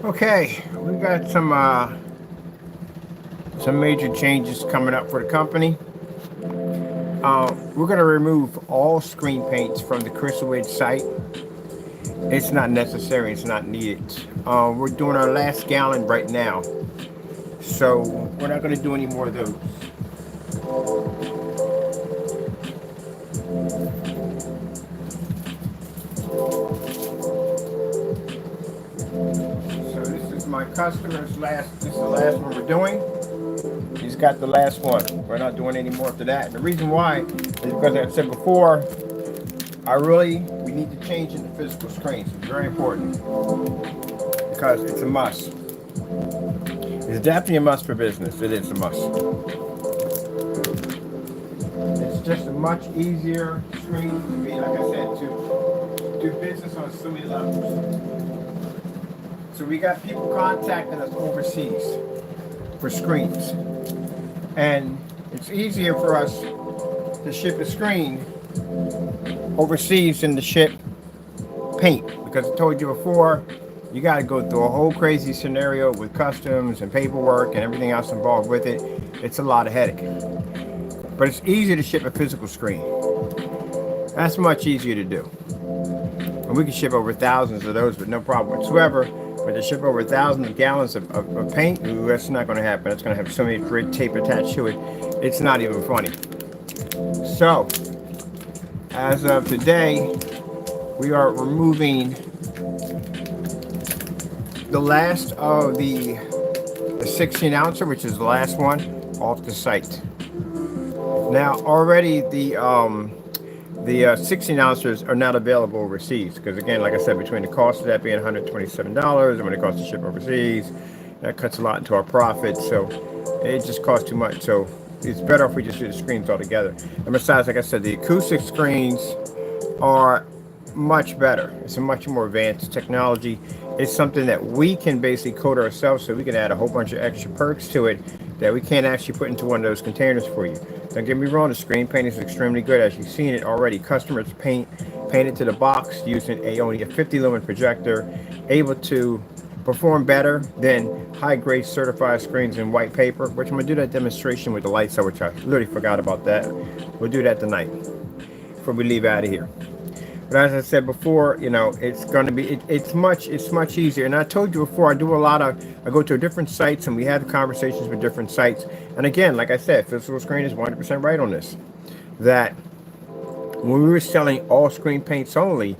Okay, we got some major changes coming up for the company. We're going to remove all screen paints from the Crystal Edge site. It's not necessary. It's not needed. We're doing our last gallon right now, so we're not going to do any more of those. So this is my customer's last. This is the last one we're doing. He's got the last one. We're not doing any more after that. And the reason why is because, like I said before, we need to change in the physical screens. It's very important because it's a must. It's definitely a must for business. It is a must. It's just a much easier screen to me, like I said, to do business on so many levels. So we got people contacting us overseas for screens. And it's easier for us to ship a screen overseas than to ship paint. Because I told you before, you got to go through a whole crazy scenario with customs and paperwork and everything else involved with it. It's a lot of headache. But it's easier to ship a physical screen. That's much easier to do. And we can ship over thousands of those with no problem whatsoever. But to ship over thousands of gallons of paint, that's not going to happen. It's going to have so many red tape attached to it. It's not even funny. So, as of today, we are removing the last of the 16 ouncer, which is the last one, off the site. Now, already the 16 ounces are not available overseas because, again, like I said, between the cost of that being $127 and when it costs to ship overseas, that cuts a lot into our profit. So it just costs too much. So it's better if we just do the screens all together. And besides, like I said, the acoustic screens are much better. It's a much more advanced technology. It's something that we can basically code ourselves, so we can add a whole bunch of extra perks to it that we can't actually put into one of those containers for you. Don't get me wrong, the screen paint is extremely good. As you've seen it already, customers painted to the box using only a 50 lumen projector, able to perform better than high-grade certified screens in white paper, which I'm going to do that demonstration with the lights out, which I literally forgot about that. We'll do that tonight before we leave out of here. But as I said before, it's going to be, it's much easier. And I told you before, I go to different sites and we have conversations with different sites. And again, like I said, Physical Screen is 100% right on this. That when we were selling all screen paints only,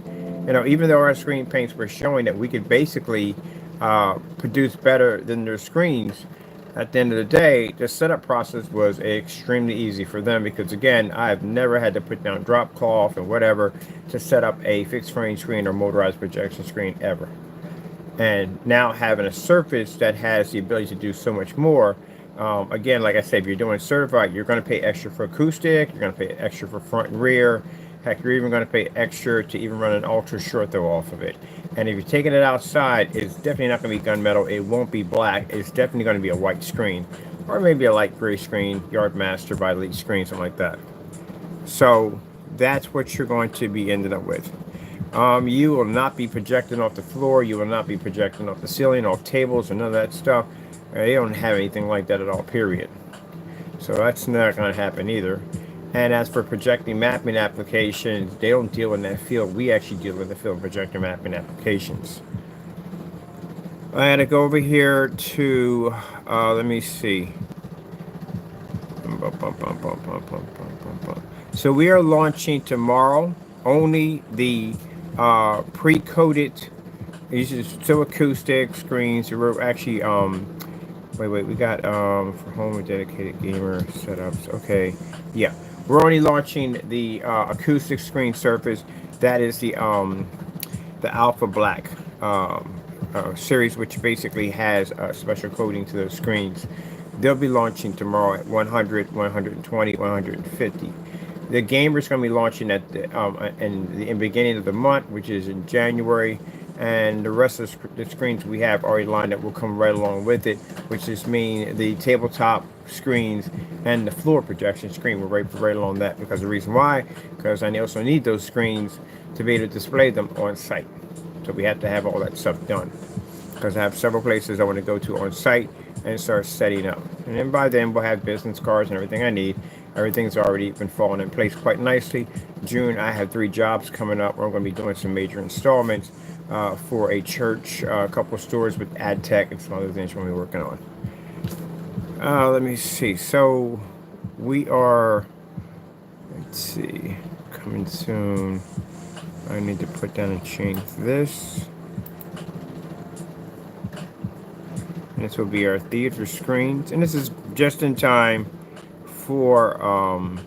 even though our screen paints were showing that we could basically produce better than their screens, at the end of the day, the setup process was extremely easy for them because, again, I've never had to put down drop cloth and whatever to set up a fixed frame screen or motorized projection screen ever. And now having a surface that has the ability to do so much more, again, like I said, if you're doing certified, you're going to pay extra for acoustic, you're going to pay extra for front and rear. Heck, you're even going to pay extra to even run an ultra short throw off of it. And if you're taking it outside, it's definitely not going to be gunmetal. It won't be black. It's definitely going to be a white screen. Or maybe a light gray screen, Yardmaster by Elite Screen, something like that. So that's what you're going to be ending up with. You will not be projecting off the floor. You will not be projecting off the ceiling, off tables, and none of that stuff. They don't have anything like that at all, period. So that's not going to happen either. And as for projecting mapping applications, they don't deal in that field. We actually deal with the field of projector mapping applications. I had to go over here to, let me see. So we are launching tomorrow only the pre-coded, these are still acoustic screens. We're actually, we got for home and dedicated gamer setups. Okay, yeah. We're only launching the acoustic screen surface. That is the Alpha Black series, which basically has special coding to those screens. They'll be launching tomorrow at 100, 120, 150. The gamer's going to be launching at in the beginning of the month, which is in January. And the rest of the screens we have already lined up will come right along with it, which just mean the tabletop screens and the floor projection screen will right along that. Because the reason why, because I also need those screens to be able to display them on site. So we have to have all that stuff done. because I have several places I want to go to on site and start setting up. And then by then we'll have business cards and everything I need. Everything's already been falling in place quite nicely. June, I have 3 jobs coming up where I'm going to be doing some major installments for a church, a couple of stores with ad tech and some other things we're going to be working on. Let me see. So we are, let's see, coming soon. I need to put down and change this. And this will be our theater screens. And this is just in time for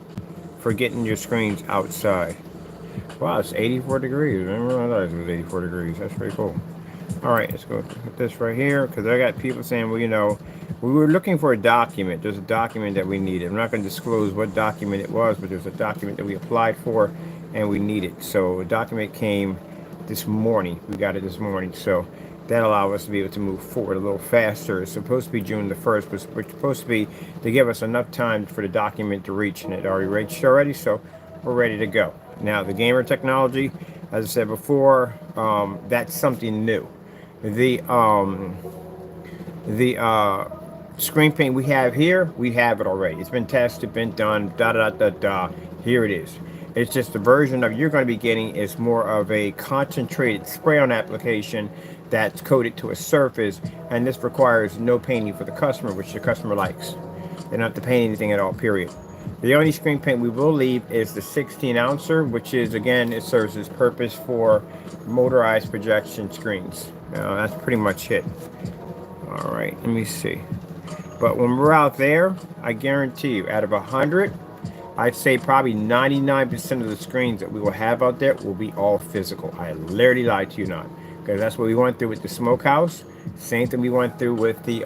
getting your screens outside. Wow, it's 84 degrees. I didn't realize it was 84 degrees. That's pretty cool. All right, let's go put this right here because I got people saying, well, you know, we were looking for a document. There's a document that we needed. I'm not going to disclose what document it was, but there's a document that we applied for and we needed. So a document came this morning. We got it this morning. So that allowed us to be able to move forward a little faster. It's supposed to be June the 1st, but it's supposed to be to give us enough time for the document to reach, and it already reached already, so we're ready to go. Now, the gamer technology, as I said before, that's something new. The screen paint we have here, we have it already. It's been tested, been done, Here it is. It's just the version of you're going to be getting is more of a concentrated spray-on application that's coated to a surface, and this requires no painting for the customer, which the customer likes. They don't have to paint anything at all, period. The only screen paint we will leave is the 16-ouncer, which is, again, it serves its purpose for motorized projection screens. That's pretty much it. All right, let me see. But when we're out there, I guarantee you, out of 100, I'd say probably 99% of the screens that we will have out there will be all physical. I literally lied to you not. Because that's what we went through with the smokehouse. Same thing we went through with the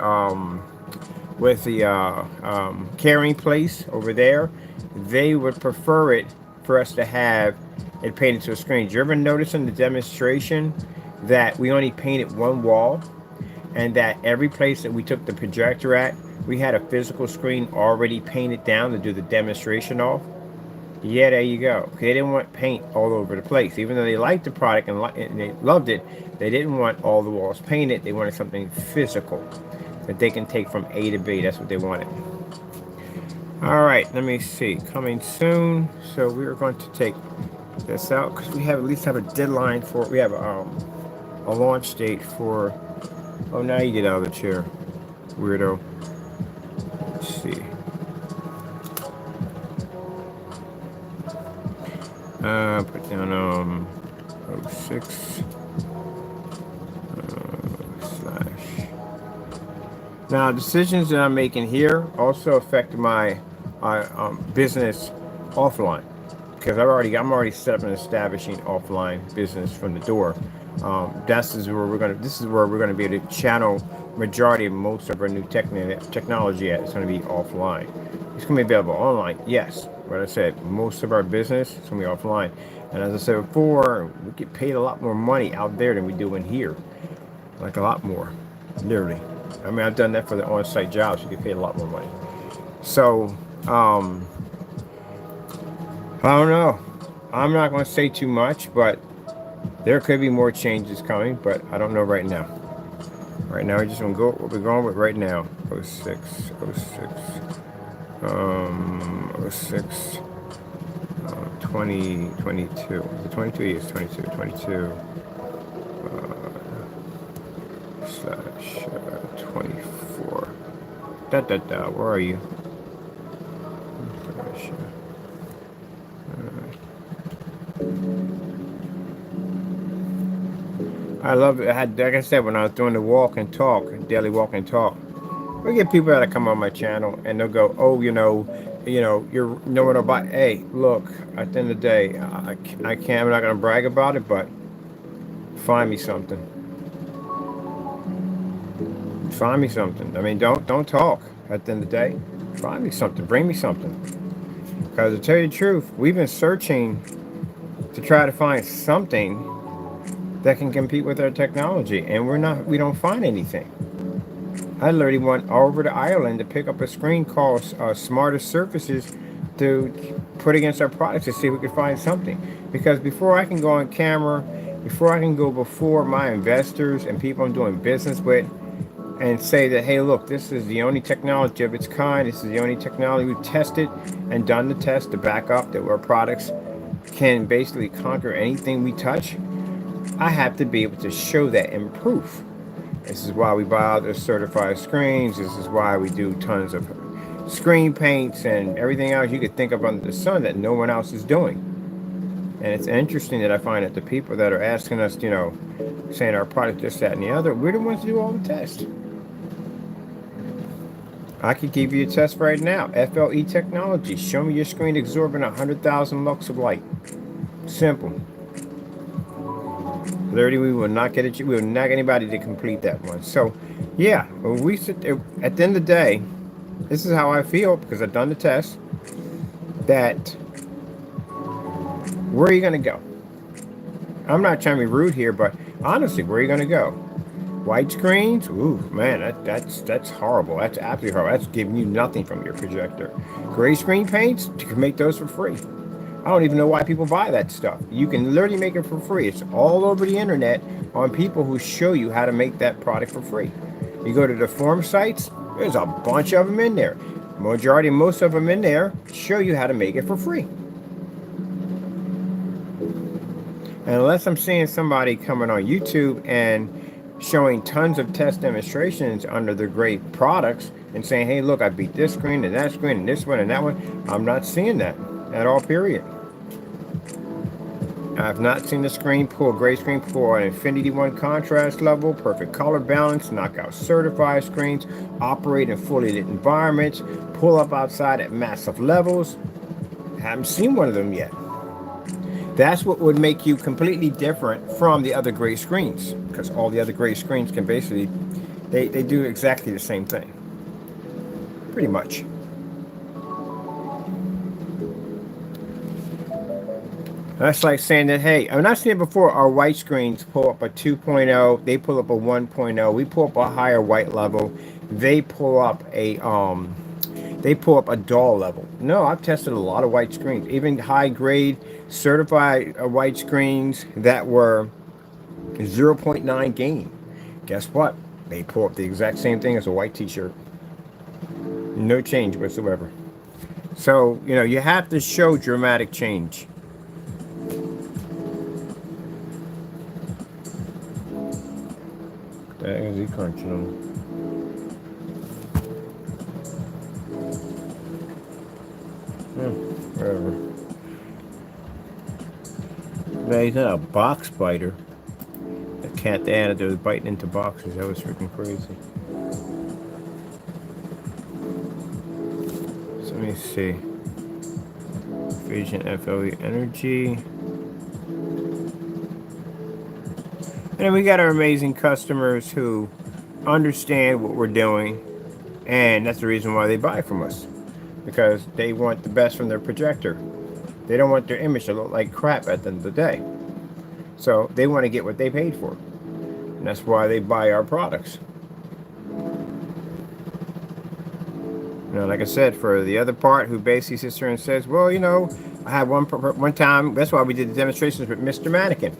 carrying place over there. They would prefer it for us to have it painted to a screen. Did you ever notice in the demonstration that we only painted one wall, and that every place that we took the projector at, we had a physical screen already painted down to do the demonstration off? Yeah, there you go. They didn't want paint all over the place. Even though they liked the product and they loved it, they didn't want all the walls painted. They wanted something physical that they can take from A to B. That's what they wanted. All right, let me see. Coming soon. So we're going to take this out because we have at least have a deadline for it. We have a launch date for. Oh, now you get out of the chair, weirdo. Let's see. Put down 06 slash. Now, decisions that I'm making here also affect my business offline, because I'm already set up and establishing offline business from the door. This is where we're gonna be able to channel majority of most of our new technology at. It's going to be offline. It's going to be available online, yes. But I said most of our business is going to be offline. And as I said before, we get paid a lot more money out there than we do in here. Like a lot more, literally. I mean, I've done that for the on-site jobs. You get paid a lot more money. So, I don't know. I'm not going to say too much, but there could be more changes coming, but I don't know right now. Right now, we're just going to go what we're going with right now. 06, 2022. The 22 is 22. 22 slash 24. Where are you? I love it. Like I said, when I was doing the walk and talk, daily walk and talk, we get people that come on my channel and they'll go, "Oh, you're knowing about." Hey, look, at the end of the day, I can't. I'm not gonna brag about it, but find me something. Find me something. I mean, don't talk. At the end of the day, find me something. Bring me something. Because to tell you the truth, we've been searching to try to find something that can compete with our technology, and we don't find anything. I literally went all over to Ireland to pick up a screen called Smarter Surfaces to put against our products to see if we could find something. Because before I can go on camera before I can go before my investors and people I'm doing business with and say that, hey, look, this is the only technology of its kind. This is the only technology we've tested and done the test to back up that our products can basically conquer anything we touch. I have to be able to show that in proof. This is why we buy all the certified screens. This is why we do tons of screen paints and everything else you could think of under the sun that no one else is doing. And it's interesting that I find that the people that are asking us, saying our product, this, that, and the other, we're the ones to do all the tests. I could give you a test right now. FLE technology. Show me your screen absorbing 100,000 lux of light. Simple. Literally, we will not get it. We will not get anybody to complete that one. So, yeah, when we sit there, at the end of the day, this is how I feel because I've done the test. That where are you going to go? I'm not trying to be rude here, but honestly, where are you going to go? White screens? Ooh, man, that's horrible. That's absolutely horrible. That's giving you nothing from your projector. Gray screen paints, you can make those for free. I don't even know why people buy that stuff. You can literally make it for free. It's all over the internet on people who show you how to make that product for free. You go to the forum sites, there's a bunch of them in there. Most of them in there show you how to make it for free. And unless I'm seeing somebody coming on YouTube and showing tons of test demonstrations under their great products and saying, hey, look, I beat this screen and that screen and this one and that one, I'm not seeing that at all, period. I've not seen the screen pull, gray screen pull an Infinity One contrast level, perfect color balance, knockout certified screens, operate in fully lit environments, pull up outside at massive levels. I haven't seen one of them yet. That's what would make you completely different from the other gray screens, because all the other gray screens can basically, they do exactly the same thing. Pretty much. That's like saying that, hey, I'm not saying before our white screens pull up a 2.0, they pull up a 1.0, we pull up a higher white level, they pull up a dull level. No, I've tested a lot of white screens, even high grade certified white screens that were 0.9 gain. Guess what? They pull up the exact same thing as a white t-shirt. No change whatsoever. So, you have to show dramatic change. That is he crunching on. Whatever. No, he's not a box biter. The cat they had was biting into boxes. That was freaking crazy. So let me see. Fusion FLE energy. And then we got our amazing customers who understand what we're doing, and that's the reason why they buy from us, because they want the best from their projector. They don't want their image to look like crap at the end of the day. So they want to get what they paid for, and that's why they buy our products. Like I said, for the other part who basically sits here and says, well, I had one time, that's why we did the demonstrations with Mr. Mannequin.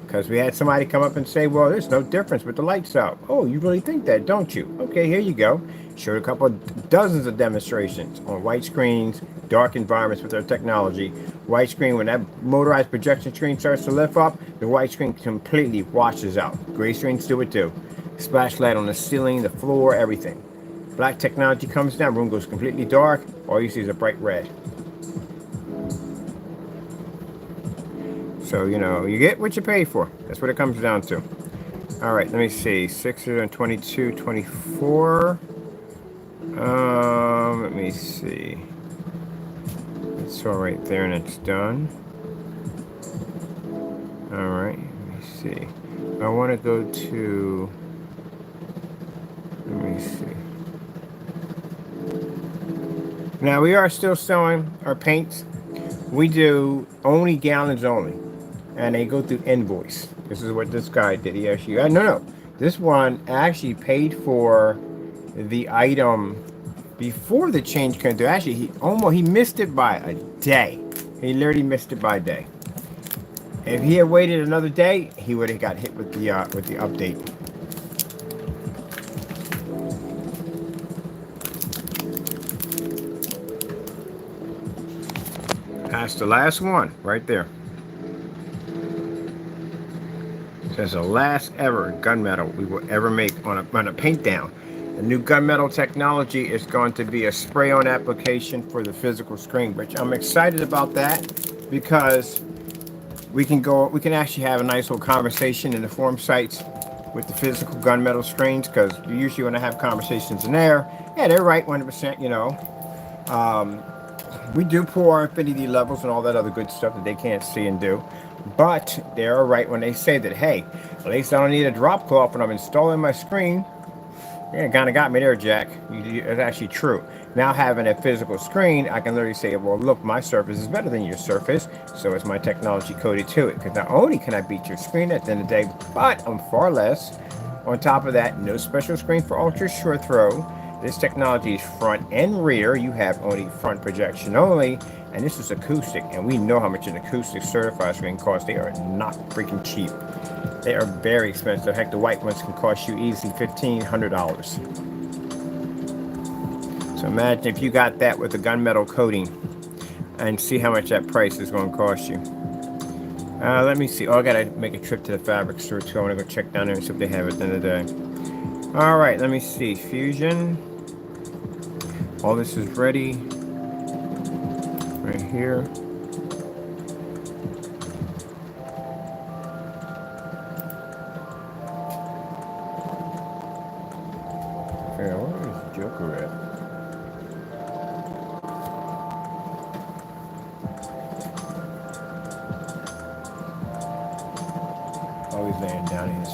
Because we had somebody come up and say, well, there's no difference with the lights out. Oh, you really think that, don't you? Okay, here you go. Showed a couple of dozens of demonstrations on white screens, dark environments with our technology. White screen, when that motorized projection screen starts to lift up, the white screen completely washes out. Gray screens do it too. Splash light on the ceiling, the floor, everything. Black technology comes down, room goes completely dark. All you see is a bright red. So, you get what you pay for. That's what it comes down to. All right, let me see. 622, 24. Let me see. It's all right there, and it's done. All right, let me see. I want to go to... Let me see. Now, we are still selling our paints. We do only gallons only. And they go through invoice. This is what this guy did. He actually, no. This one actually paid for the item before the change came through. Actually, he missed it by a day. He literally missed it by a day. If he had waited another day, he would have got hit with the update. That's the last one right there. That's the last ever gunmetal we will ever make on a paint down. The new gunmetal technology is going to be a spray-on application for the physical screen, which I'm excited about that because we can actually have a nice little conversation in the forum sites with the physical gunmetal screens, because usually when I have conversations in there, yeah, they're right 100%, we do pull our infinity levels and all that other good stuff that they can't see and do. But they're right when they say that, hey, at least I don't need a drop cloth when I'm installing my screen. Yeah, kind of got me there, Jack. It's actually true. Now having a physical screen, I can literally say, well, look, my surface is better than your surface, so is my technology coded to it. Because not only can I beat your screen at the end of the day, but I'm far less. On top of that, no special screen for ultra short throw. This technology is front and rear. You have only front projection only, and this is acoustic, and we know how much an acoustic certified screen costs. They are not freaking cheap. They are very expensive. Heck, the white ones can cost you easily $1,500. So imagine if you got that with a gunmetal coating, and see how much that price is going to cost you. Let me see. Oh, I got to make a trip to the fabric store too. I want to go check down there and see if they have it at the end of the day. All right, let me see. Fusion. All this is ready. Right here. Okay, where is Joker at? Oh, he's laying down in his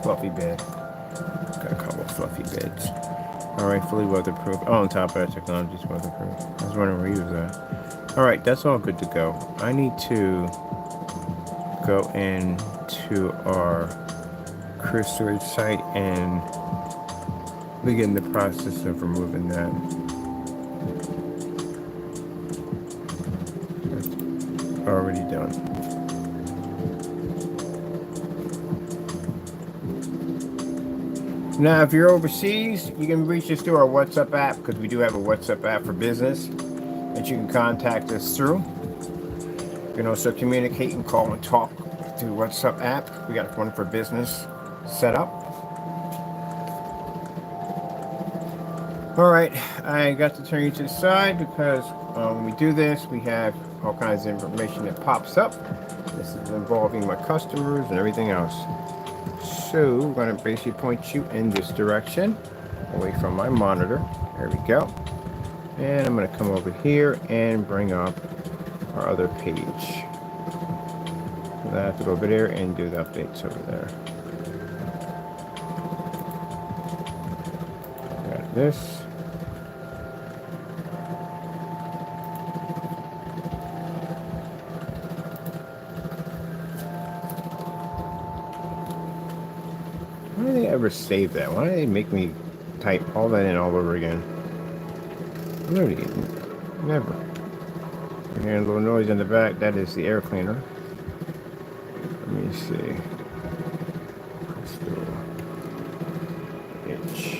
fluffy bed. Got a couple of fluffy beds. Alright, fully weatherproof. Oh, on top of that, technology is weatherproof. I was wondering where he was at. Alright, that's all good to go. I need to go into our crew storage site and begin the process of removing that. That's already done. Now, if you're overseas, you can reach us through our WhatsApp app, because we do have a WhatsApp app for business that you can contact us through. You can also communicate and call and talk through WhatsApp app. We got one for business set up. All right, I got to turn you to the side because when we do this, we have all kinds of information that pops up. This is involving my customers and everything else. So we're going to basically point you in this direction, away from my monitor. There we go. And I'm going to come over here and bring up our other page. So I have to go over there and do the updates over there. Got this. Why do they ever save that? Why do they make me type all that in all over again? Never. You're hearing a little noise in the back. That is the air cleaner. Let me see. Let's do H.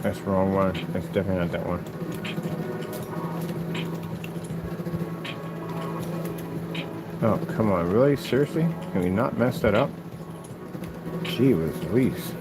That's the wrong one. That's definitely not that one. Oh, come on. Really? Seriously? Can we not mess that up? Gee whiz Louise.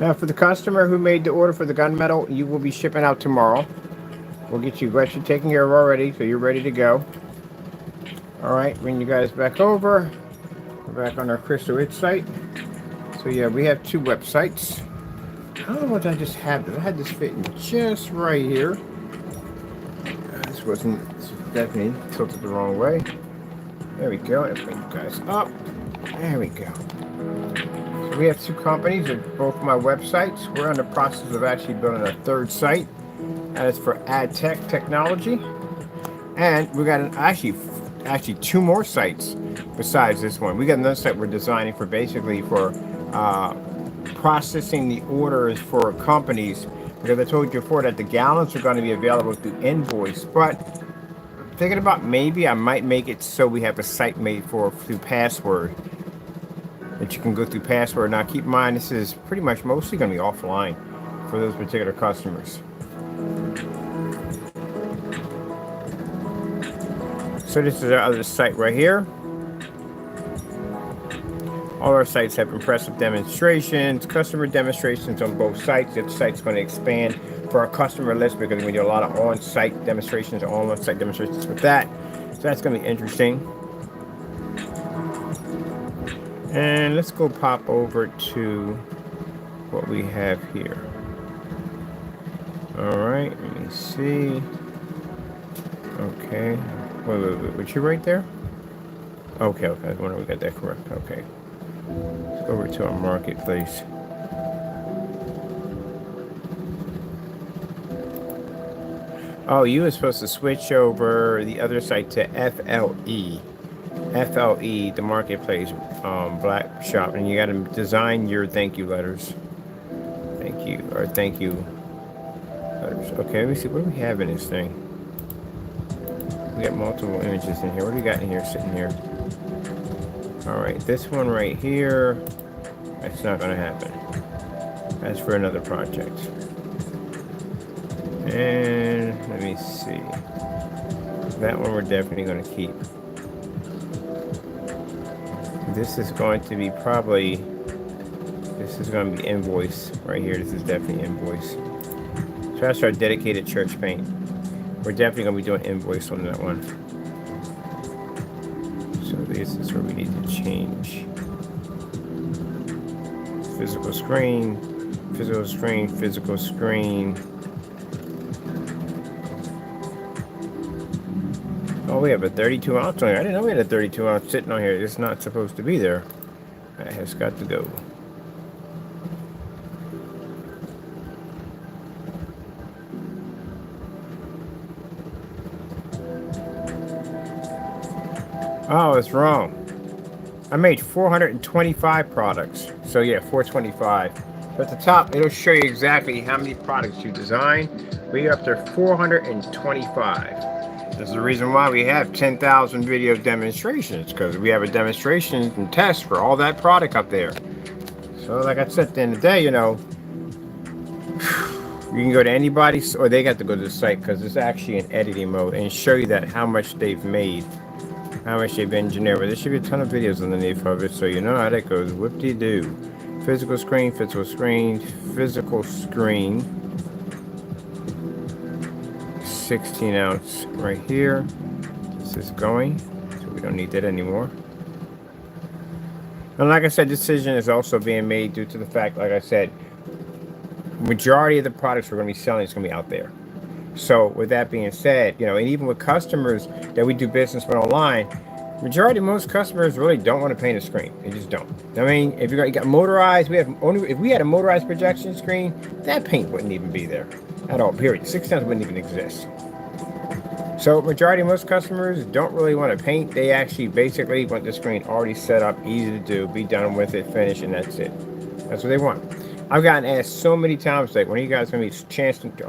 Now, for the customer who made the order for the gunmetal, you will be shipping out tomorrow. We'll get you taken care of already, so you're ready to go. All right, bring you guys back over. We're back on our Crystal It site. So yeah, we have two websites. I don't know what I just had. I had this fitting just right here. This definitely tilted the wrong way. There we go. Let's bring you guys up. There we go. So we have two companies at both my websites. We're in the process of actually building a third site. That is for AdTech Technology. And we got actually two more sites besides this one. We got another site we're designing for basically for processing the orders for companies, because I told you before that the gallons are going to be available through invoice, but I'm thinking about maybe I might make it so we have a site made through password, that you can go through password. Now keep in mind, this is pretty much mostly going to be offline for those particular customers. So this is our other site right here. All our sites have impressive demonstrations, customer demonstrations on both sites. The site's going to expand for our customer list because we do a lot of on-site demonstrations, on-site demonstrations with that. So that's going to be interesting. And let's go pop over to what we have here. All right, let me see. Okay. Wait. Was you right there? Okay. I wonder if we got that correct. Okay. Let's go over to our marketplace. Oh, you were supposed to switch over the other site to FLE. FLE, the marketplace, black shop, and you got to design your thank you letters. Thank you letters. Okay, let me see. What do we have in this thing? We got multiple images in here. What do we got in here, sitting here? All right, this one right here, that's not going to happen. That's for another project. And let me see. That one we're definitely going to keep. This is going to be this is going to be invoice right here. This is definitely invoice. So that's our dedicated church paint. We're definitely going to be doing invoice on that one. So this is where we need to change. Physical screen. Oh, we have a 32 ounce on here. I didn't know we had a 32 ounce sitting on here. It's not supposed to be there. That has got to go. Oh, it's wrong. I made 425 products. So yeah, 425. So at the top, it'll show you exactly how many products you designed. We're up to 425. There's the reason why we have 10,000 video demonstrations, because we have a demonstration and test for all that product up there. So like I said, at the end of the day, you know, you can go to anybody's, or they got to go to the site because it's actually in editing mode and show you that how much they've made, how much they've engineered. But there should be a ton of videos underneath of it, so you know how that goes. Whoop-de-doo. Physical screen. 16 ounce right here. This is going, so we don't need that anymore. And like I said, decision is also being made due to the fact, like I said, majority of the products we're going to be selling is going to be out there. So with that being said, you know, and even with customers that we do business with online, most customers really don't want to paint a screen. They just don't. I mean, if you got motorized, if we had a motorized projection screen, that paint wouldn't even be there at all, period. 6 ounce wouldn't even exist. So most customers don't really want to paint. They actually basically want the screen already set up, easy to do, be done with it, finish, and that's it. That's what they want. I've gotten asked so many times, like, when are you guys going to be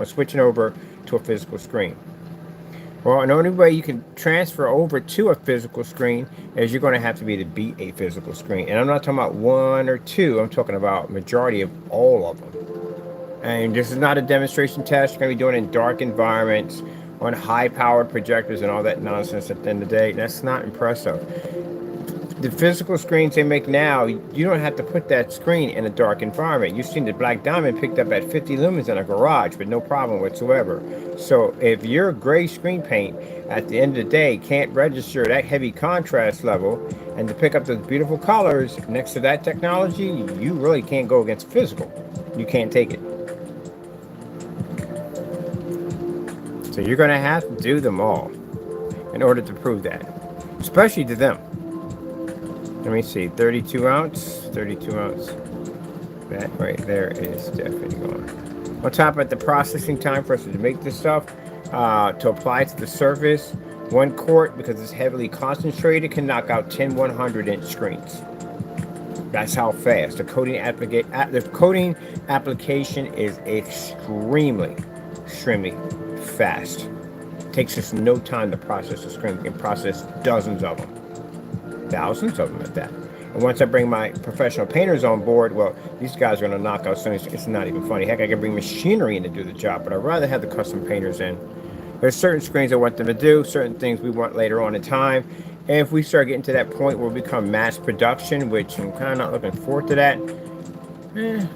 switching over to a physical screen? Well, the only way you can transfer over to a physical screen is you're going to have to be a physical screen. And I'm not talking about one or two. I'm talking about majority of all of them. And this is not a demonstration test. You're going to be doing it in dark environments, on high-powered projectors and all that nonsense at the end of the day. That's not impressive. The physical screens they make now, you don't have to put that screen in a dark environment. You've seen the Black Diamond picked up at 50 lumens in a garage with no problem whatsoever. So if your gray screen paint at the end of the day can't register that heavy contrast level and to pick up those beautiful colors next to that technology, you really can't go against physical. You can't take it. So you're going to have to do them all in order to prove that, especially to them. Let me see, 32 ounce. That right there is definitely going. On top of the processing time for us to make this stuff, to apply to the surface, 1 quart, because it's heavily concentrated, can knock out 10 100-inch screens. That's how fast. The coating application is extremely fast. It takes us no time to process a screen. We can process dozens of them. Thousands of them at that. And once I bring my professional painters on board, well, these guys are going to knock out something. It's not even funny. Heck, I can bring machinery in to do the job, but I'd rather have the custom painters in. There's certain screens I want them to do, certain things we want later on in time. And if we start getting to that point where we become mass production, which I'm kind of not looking forward to that,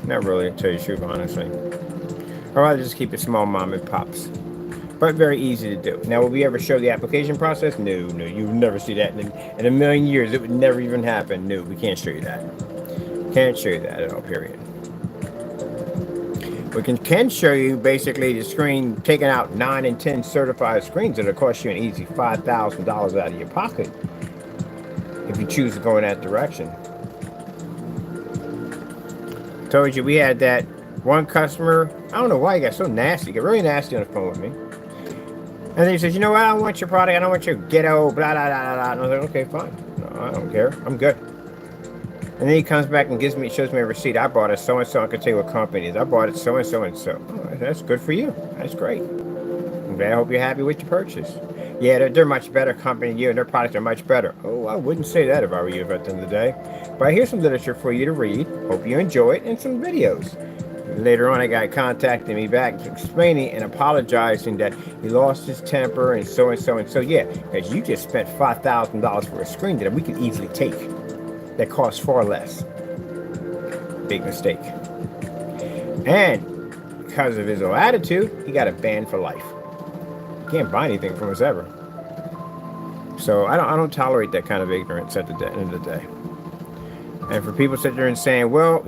not really, to tell you the truth, honestly. I'd rather just keep it small mom and pops. But very easy to do. Now, will we ever show the application process? No, you would never see that in a million years. It would never even happen. No, we can't show you that. Can't show you that at all, period. We can show you basically the screen taking out 9 and 10 certified screens that'll cost you an easy $5,000 out of your pocket if you choose to go in that direction. Told you we had that one customer. I don't know why he got so nasty. He got really nasty on the phone with me. And then he says, you know what, I don't want your product, I don't want your ghetto, blah, blah, blah, blah. And I was like, okay, fine. No, I don't care. I'm good. And then he comes back and shows me a receipt. I bought it so-and-so. I can tell you what company it is. I bought it so-and-so and so. Oh, that's good for you. That's great. I'm glad. I hope you're happy with your purchase. Yeah, they're much better company than you, and their products are much better. Oh, I wouldn't say that if I were you at the end of the day. But here's some literature for you to read. Hope you enjoy it, and some videos. Later on, a guy contacted me back explaining and apologizing that he lost his temper and so and so and so. Yeah, because you just spent $5,000 for a screen that we could easily take. That costs far less. Big mistake. And because of his old attitude, he got a ban for life. You can't buy anything from us ever. So I don't tolerate that kind of ignorance at the end of the day. And for people sitting there and saying, well,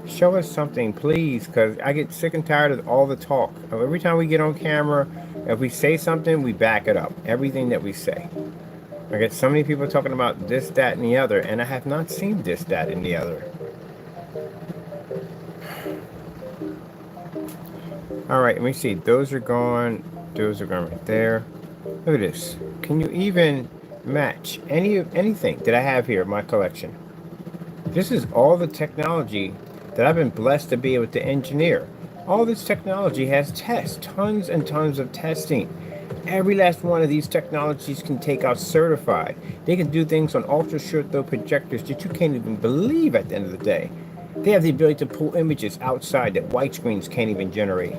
show us something, please, because I get sick and tired of all the talk. Every time we get on camera, if we say something, we back it up. Everything that we say. I get so many people talking about this, that, and the other, and I have not seen this, that, and the other. All right, let me see. Those are gone. Those are gone right there. Look at this. Can you even match anything that I have here in my collection? This is all the technology that I've been blessed to be able to engineer. All this technology has tests, tons and tons of testing. Every last one of these technologies can take out certified. They can do things on ultra short throw projectors that you can't even believe at the end of the day. They have the ability to pull images outside that white screens can't even generate.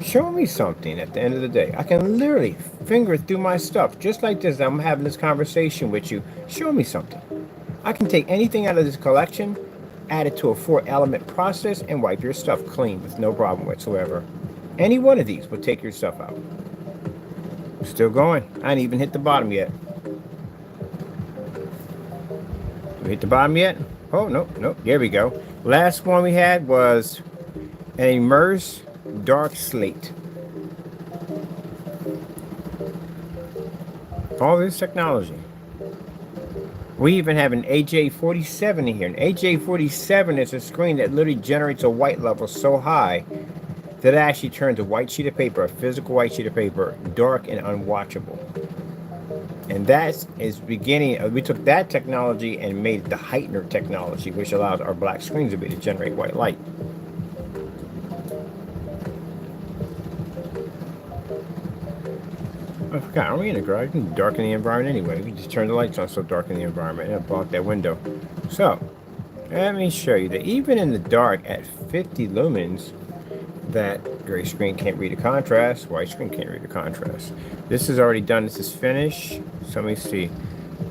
Show me something at the end of the day. I can literally finger through my stuff just like this. I'm having this conversation with you. Show me something. I can take anything out of this collection, add it to a 4-element process, and wipe your stuff clean with no problem whatsoever. Any one of these will take your stuff out. Still going. I ain't even hit the bottom yet. We hit the bottom yet? Oh, nope. There we go. Last one we had was an Immerse Dark Slate. All this technology. We even have an AJ47 in here. An AJ47 is a screen that literally generates a white level so high that it actually turns a white sheet of paper, a physical white sheet of paper, dark and unwatchable. And that is beginning. We took that technology and made it the Heightener technology, which allows our black screens to generate white light. I forgot, are we in a garage? We can darken the environment anyway. We can just turn the lights on so darken the environment and block that window. So, let me show you that even in the dark at 50 lumens, that gray screen can't read a contrast, white screen can't read a contrast. This is already done, this is finished. So let me see.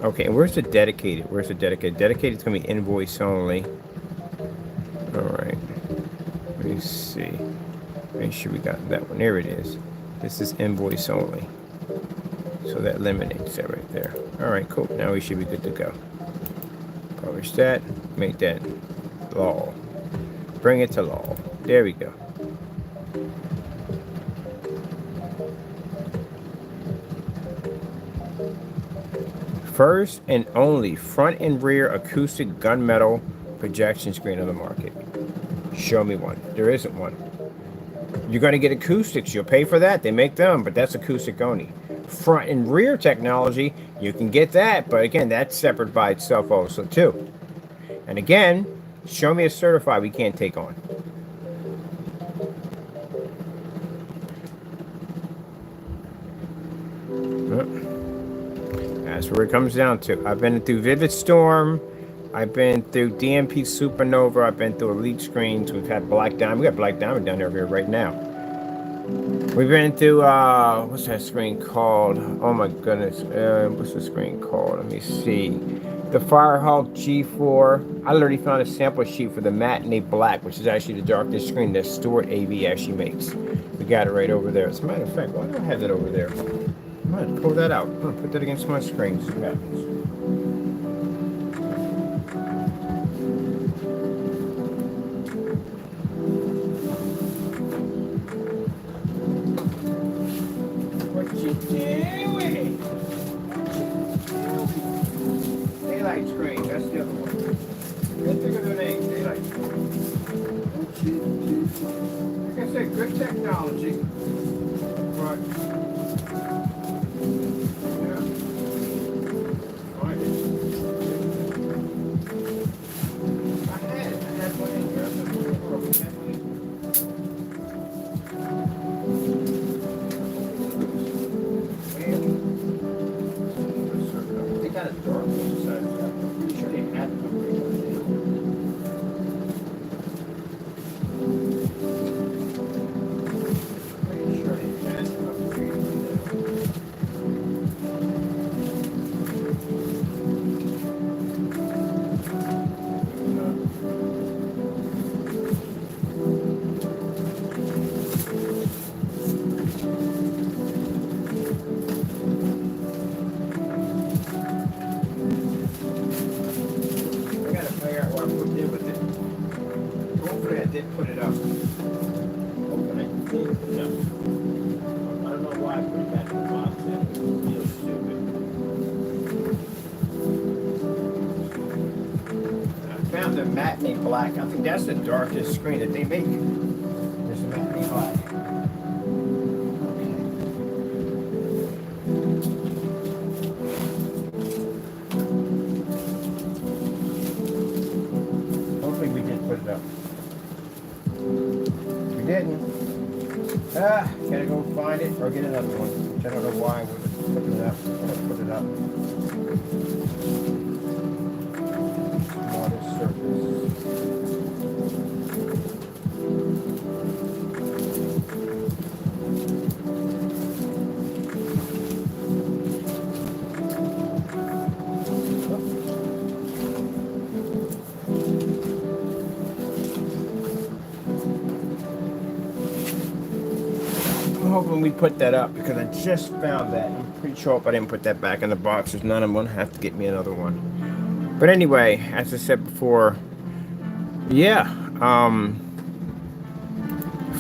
Okay, and where's the dedicated? Where's the dedicated? Dedicated is going to be invoice only. All right. Let me see. Make sure we got that one. There it is. This is invoice only. So that eliminates that right there. All right, cool. Now we should be good to go. Publish that. Make that law. Bring it to law. There we go. First and only front and rear acoustic gunmetal projection screen on the market. Show me one. There isn't one. You're going to get acoustics. You'll pay for that. They make them, but that's acoustic only. Front and rear technology, you can get that, but again, that's separate by itself also too. And again, show me a certified we can't take on. That's where it comes down to. I've been through Vivid Storm. I've been through DMP Supernova. I've been through Elite Screens. We've had Black Diamond. We got Black Diamond down there right now. We've been through, what's that screen called? Oh my goodness. What's the screen called? Let me see. The Firehawk G4. I literally found a sample sheet for the Matinee Black, which is actually the darkest screen that Stuart AV actually makes. We got it right over there. As a matter of fact, why do I have that over there? I'm going to pull that out. I'm going to put that against my screen. See what happens. What you doing? Daylight screen. That's the other one. Let's think of the name. Daylight screen. Like I said, good technology. But Matinee Black. I think that's the darkest screen that they make. There's a Matinee Black. Hopefully we didn't put it up. We didn't. Gotta go find it or get another one. Which I don't know why we're putting it up. Gotta put it up. Modest surface. Hoping we put that up because I just found that. I'm pretty sure if I didn't put that back in the box, there's none. I'm gonna have to get me another one. But anyway, as I said before, yeah,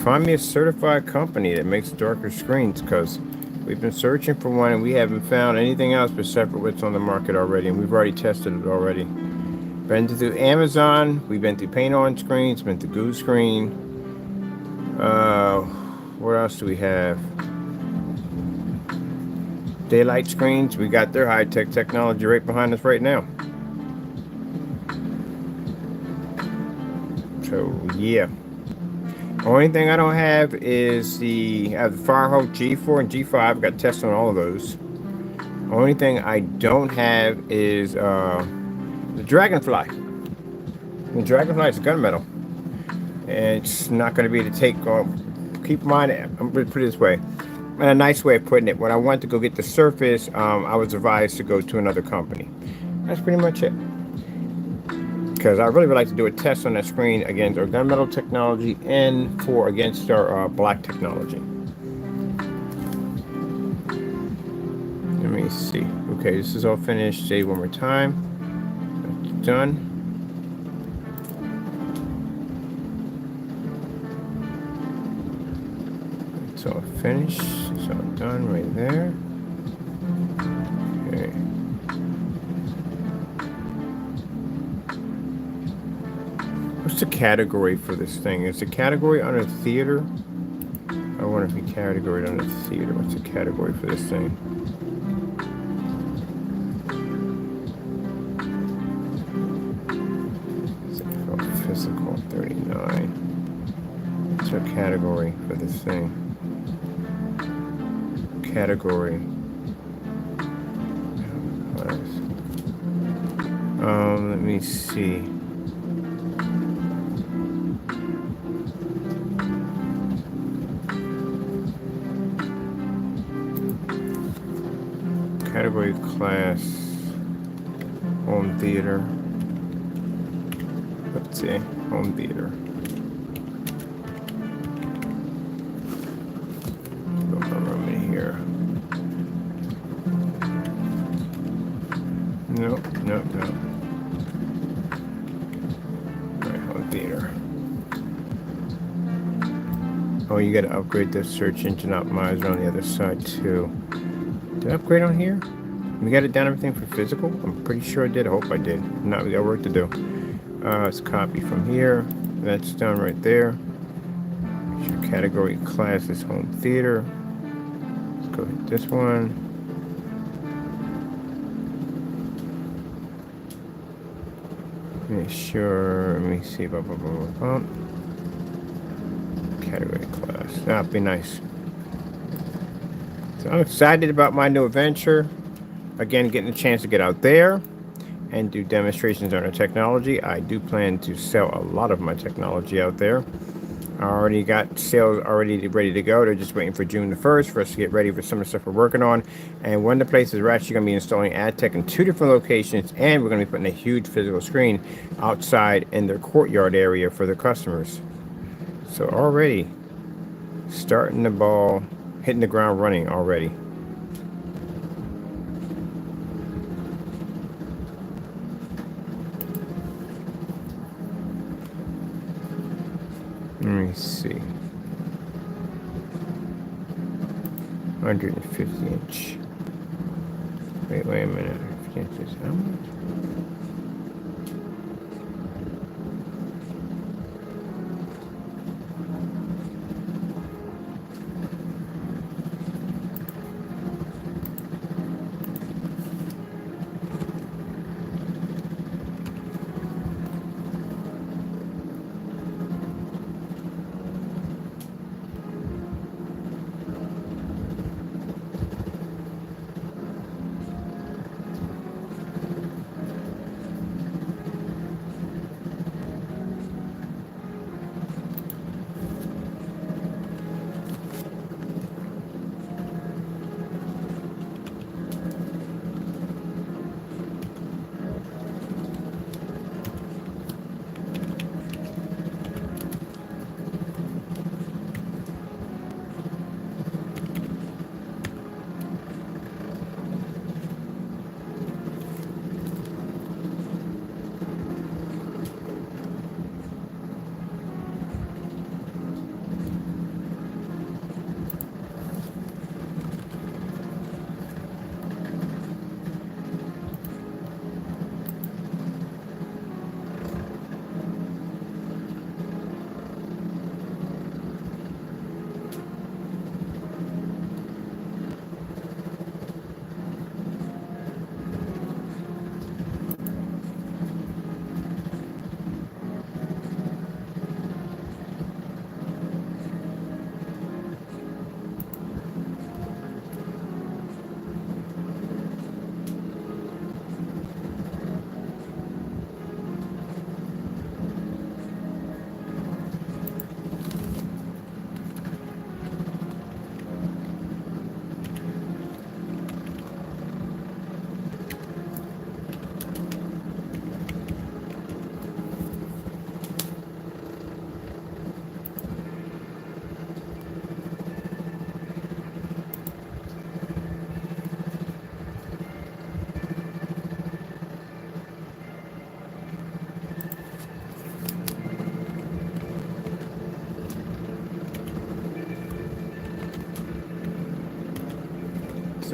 find me a certified company that makes darker screens because we've been searching for one and we haven't found anything else but separate what's on the market already, and we've already tested it already. Been through Amazon, we've been through Paint On Screens, been through Goo Screen. What else do we have? Daylight Screens. We got their high-tech technology right behind us right now. So, yeah. Only thing I don't have is I have the Firehawk G4 and G5. I've got tests on all of those. Only thing I don't have is the Dragonfly. The Dragonfly is a gunmetal. And it's not going to be able to take on. Keep in mind, I'm going to put it this way. And a nice way of putting it, when I went to go get the Surface, I was advised to go to another company. That's pretty much it. Because I really would like to do a test on that screen against our gunmetal technology and against our black technology. Let me see. Okay, this is all finished. Say one more time. That's done. It's all finished. It's all done right there. Okay. What's the category for this thing? Is the category under theater? I wonder if we categorized under theater. What's the category for this thing? Physical 39. What's our category for this thing? Category. Let me see. Category class. Home theater. Let's see. Home theater. Go from in here. Nope. Alright, home theater. Oh, you gotta upgrade the search engine optimizer on the other side too. Did I upgrade on here? We got it down everything for physical? I'm pretty sure I did. I hope I did. If not, we got work to do. Let's copy from here. That's done right there. Your category class is home theater. Let's go hit this one. Make sure. Let me see. Category class. That'd be nice. So I'm excited about my new adventure. Again, getting a chance to get out there and do demonstrations on our technology. I do plan to sell a lot of my technology out there. I already got sales already ready to go. They're just waiting for June the 1st for us to get ready for some of the stuff we're working on. And one of the places we're actually going to be installing AdTech in 2 different locations, and we're going to be putting a huge physical screen outside in their courtyard area for the customers. So already starting the ball, hitting the ground running already. Let me see. 150 inch. Wait a minute. 50 inches. How much?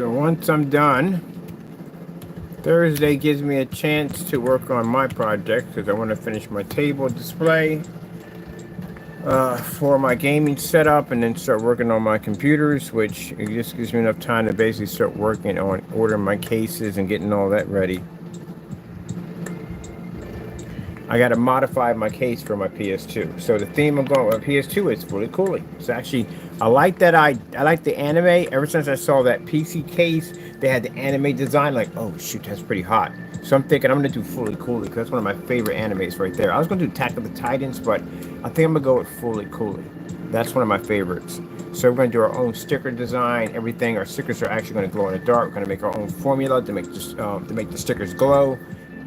So once I'm done, Thursday gives me a chance to work on my project because I want to finish my table display for my gaming setup and then start working on my computers, which it just gives me enough time to basically start working on ordering my cases and getting all that ready. I got to modify my case for my PS2. So the theme I'm going with PS2 is Fooly Cooly. It's actually, I like that. I like the anime. Ever since I saw that PC case, they had the anime design. Like, oh shoot, that's pretty hot. So I'm thinking I'm gonna do Fooly Cooly because that's one of my favorite animes right there. I was gonna do Attack of the Titans, but I think I'm gonna go with Fooly Cooly. That's one of my favorites. So we're gonna do our own sticker design, everything. Our stickers are actually gonna glow in the dark. We're gonna make our own formula to make the stickers glow.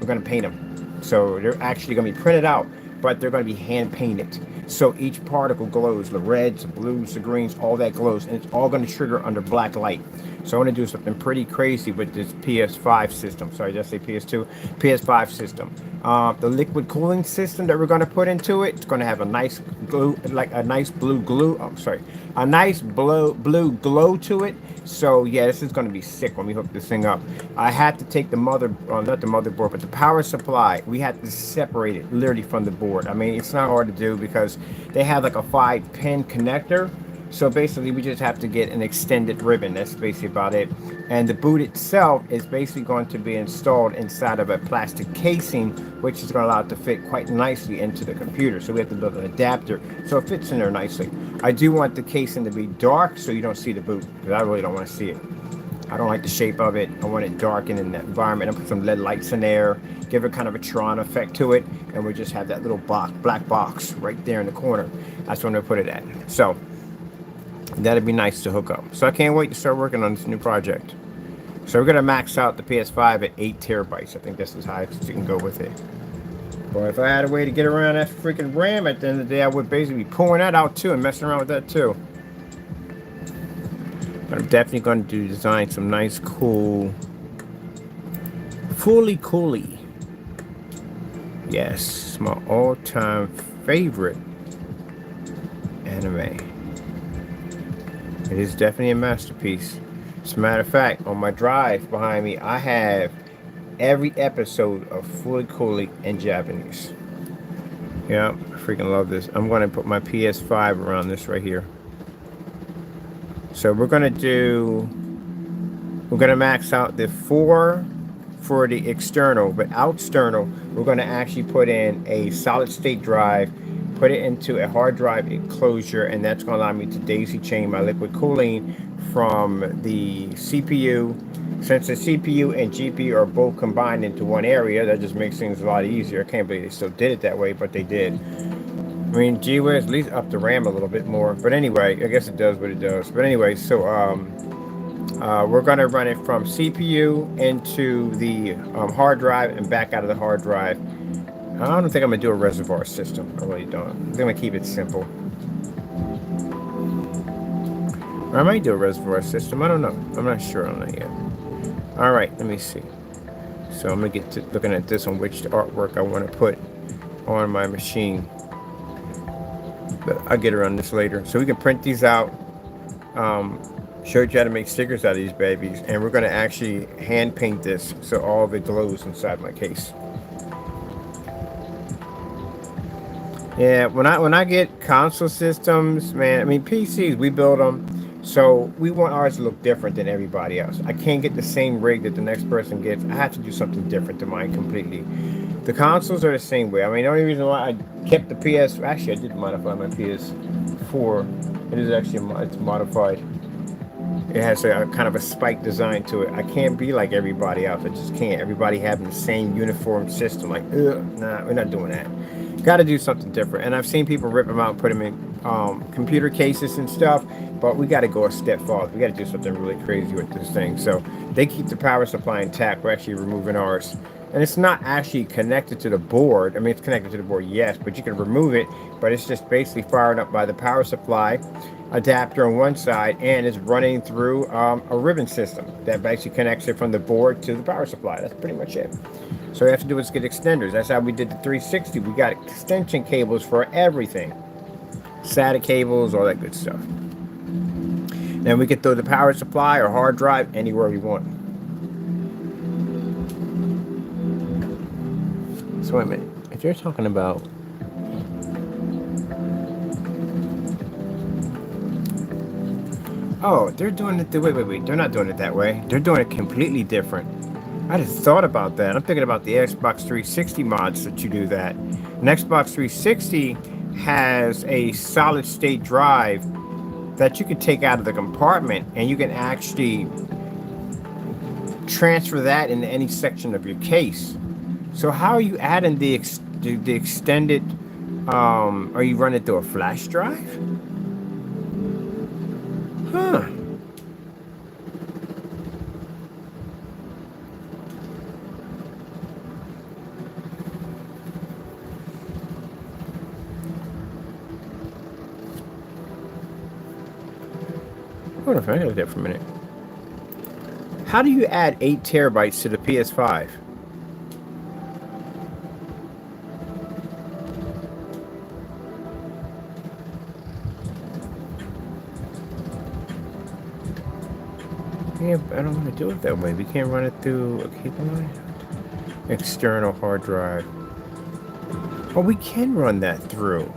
We're gonna paint them. So they're actually going to be printed out, but they're going to be hand painted. So each particle glows, the reds, the blues, the greens, all that glows, and it's all going to trigger under black light. So I want to do something pretty crazy with this PS5 system. Sorry, did I say PS2? PS5 system. The liquid cooling system that we're going to put into it, it's going to have a nice glue, like a nice blue glue. Oh, sorry, a nice blue glow to it. So yeah, this is going to be sick when we hook this thing up. I had to take the not the motherboard, but the power supply. We had to separate it literally from the board. I mean, it's not hard to do because they have like a 5-pin connector. So basically, we just have to get an extended ribbon. That's basically about it. And the boot itself is basically going to be installed inside of a plastic casing, which is going to allow it to fit quite nicely into the computer. So we have to build an adapter so it fits in there nicely. I do want the casing to be dark so you don't see the boot, because I really don't want to see it. I don't like the shape of it. I want it darkened in that environment. I put some LED lights in there, give it kind of a Tron effect to it, and we just have that little black box right there in the corner. That's where I'm going to put it at. So that'd be nice to hook up. So I can't wait to start working on this new project. So we're going to max out the PS5 at 8 terabytes. I think this is high as you can go with it. But if I had a way to get around that freaking RAM at the end of the day, I would basically be pulling that out too and messing around with that too. But I'm definitely going to design some nice, cool, Fooly Cooly. Yes, it's my all-time favorite anime. It is definitely a masterpiece. As a matter of fact, on my drive behind me, I have every episode of Fooly Cooly in Japanese. Yeah, I freaking love this. I'm going to put my PS5 around this right here. So we're going to max out the 4 for the external, but external, we're going to actually put in a solid state drive, put it into a hard drive enclosure, and that's going to allow me to daisy chain my liquid cooling from the CPU. Since the CPU and GPU are both combined into one area, that just makes things a lot easier. I can't believe they still did it that way, but they did. I mean, gee whiz, at least up the RAM a little bit more. But anyway, I guess it does what it does. But anyway, so we're going to run it from CPU into the hard drive and back out of the hard drive. I don't think I'm going to do a reservoir system. I really don't. I'm going to keep it simple. Or I might do a reservoir system. I don't know. I'm not sure on that yet. All right, let me see. So I'm going to get to looking at this on which artwork I want to put on my machine. But I'll get around this later. So we can print these out. Showed you how to make stickers out of these babies. And we're going to actually hand paint this so all of it glows inside my case. Yeah, when I get console systems, man, I mean PCs, we build them, so we want ours to look different than everybody else. I can't get the same rig that the next person gets. I have to do something different to mine completely. The consoles are the same way. I mean, the only reason why I kept the PS, actually I did modify my PS4. It is actually, it's modified. It has a kind of a spike design to it. I can't be like everybody else. I just can't. Everybody having the same uniform system. Like, nah, we're not doing that. Got to do something different. And I've seen people rip them out and put them in computer cases and stuff. But we got to go a step forward. We got to do something really crazy with this thing. So they keep the power supply intact. We're actually removing ours. And it's not actually connected to the board. I mean, it's connected to the board, yes, but you can remove it. But it's just basically fired up by the power supply adapter on one side, and it's running through a ribbon system that basically connects it from the board to the power supply. That's pretty much it. So what we have to do is get extenders. That's how we did the 360. We got extension cables for everything. SATA cables, all that good stuff. And we can throw the power supply or hard drive anywhere we want. So wait a minute. If they're talking about... Oh, they're doing it the wait. They're not doing it that way. They're doing it completely different. I just thought about that. I'm thinking about the Xbox 360 mods that you do that. An Xbox 360 has a solid state drive that you can take out of the compartment, and you can actually transfer that into any section of your case. So how are you adding the extended? Are you running through a flash drive? Huh. Hold on, I gotta that for a minute. How do you add 8 terabytes to the PS5? Yeah, I don't want to do it that way. We can't run it through a cable line. External hard drive. Well, we can run that through.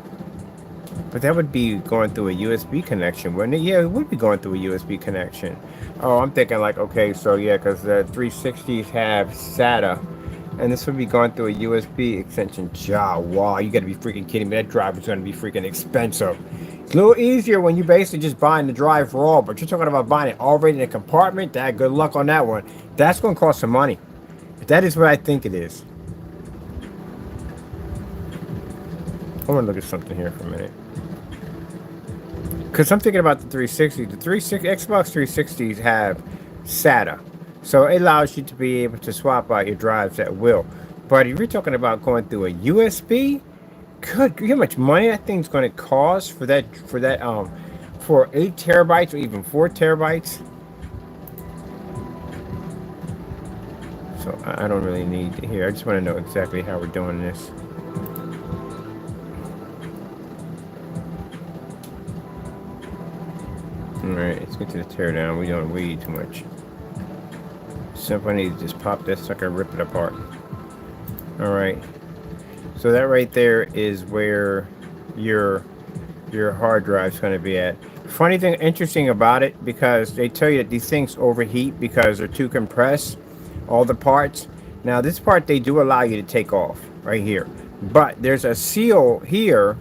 But that would be going through a USB connection, wouldn't it? Yeah, it would be going through a USB connection. Oh, I'm thinking like, okay, so yeah, because the 360s have SATA, and this would be going through a USB extension. Wow, you gotta be freaking kidding me. That drive is gonna be freaking expensive. It's a little easier when you basically just buying the drive raw, but you're talking about buying it already in a compartment. That good luck on that one. That's gonna cost some money. That is what I think it is. I want to look at something here for a minute. Because I'm thinking about the 360. The Xbox 360s have SATA. So it allows you to be able to swap out your drives at will. But if you're talking about going through a USB, good, how much money that thing's going to cost for that for 8 terabytes or even 4 terabytes? So I don't really need to hear. I just want to know exactly how we're doing this. Alright, let's get to the teardown. We don't weed too much. Simply need to just pop this sucker, rip it apart. Alright. So that right there is where your hard drive's going to be at. Funny thing, interesting about it, because they tell you that these things overheat because they're too compressed, all the parts. Now this part they do allow you to take off right here. But there's a seal here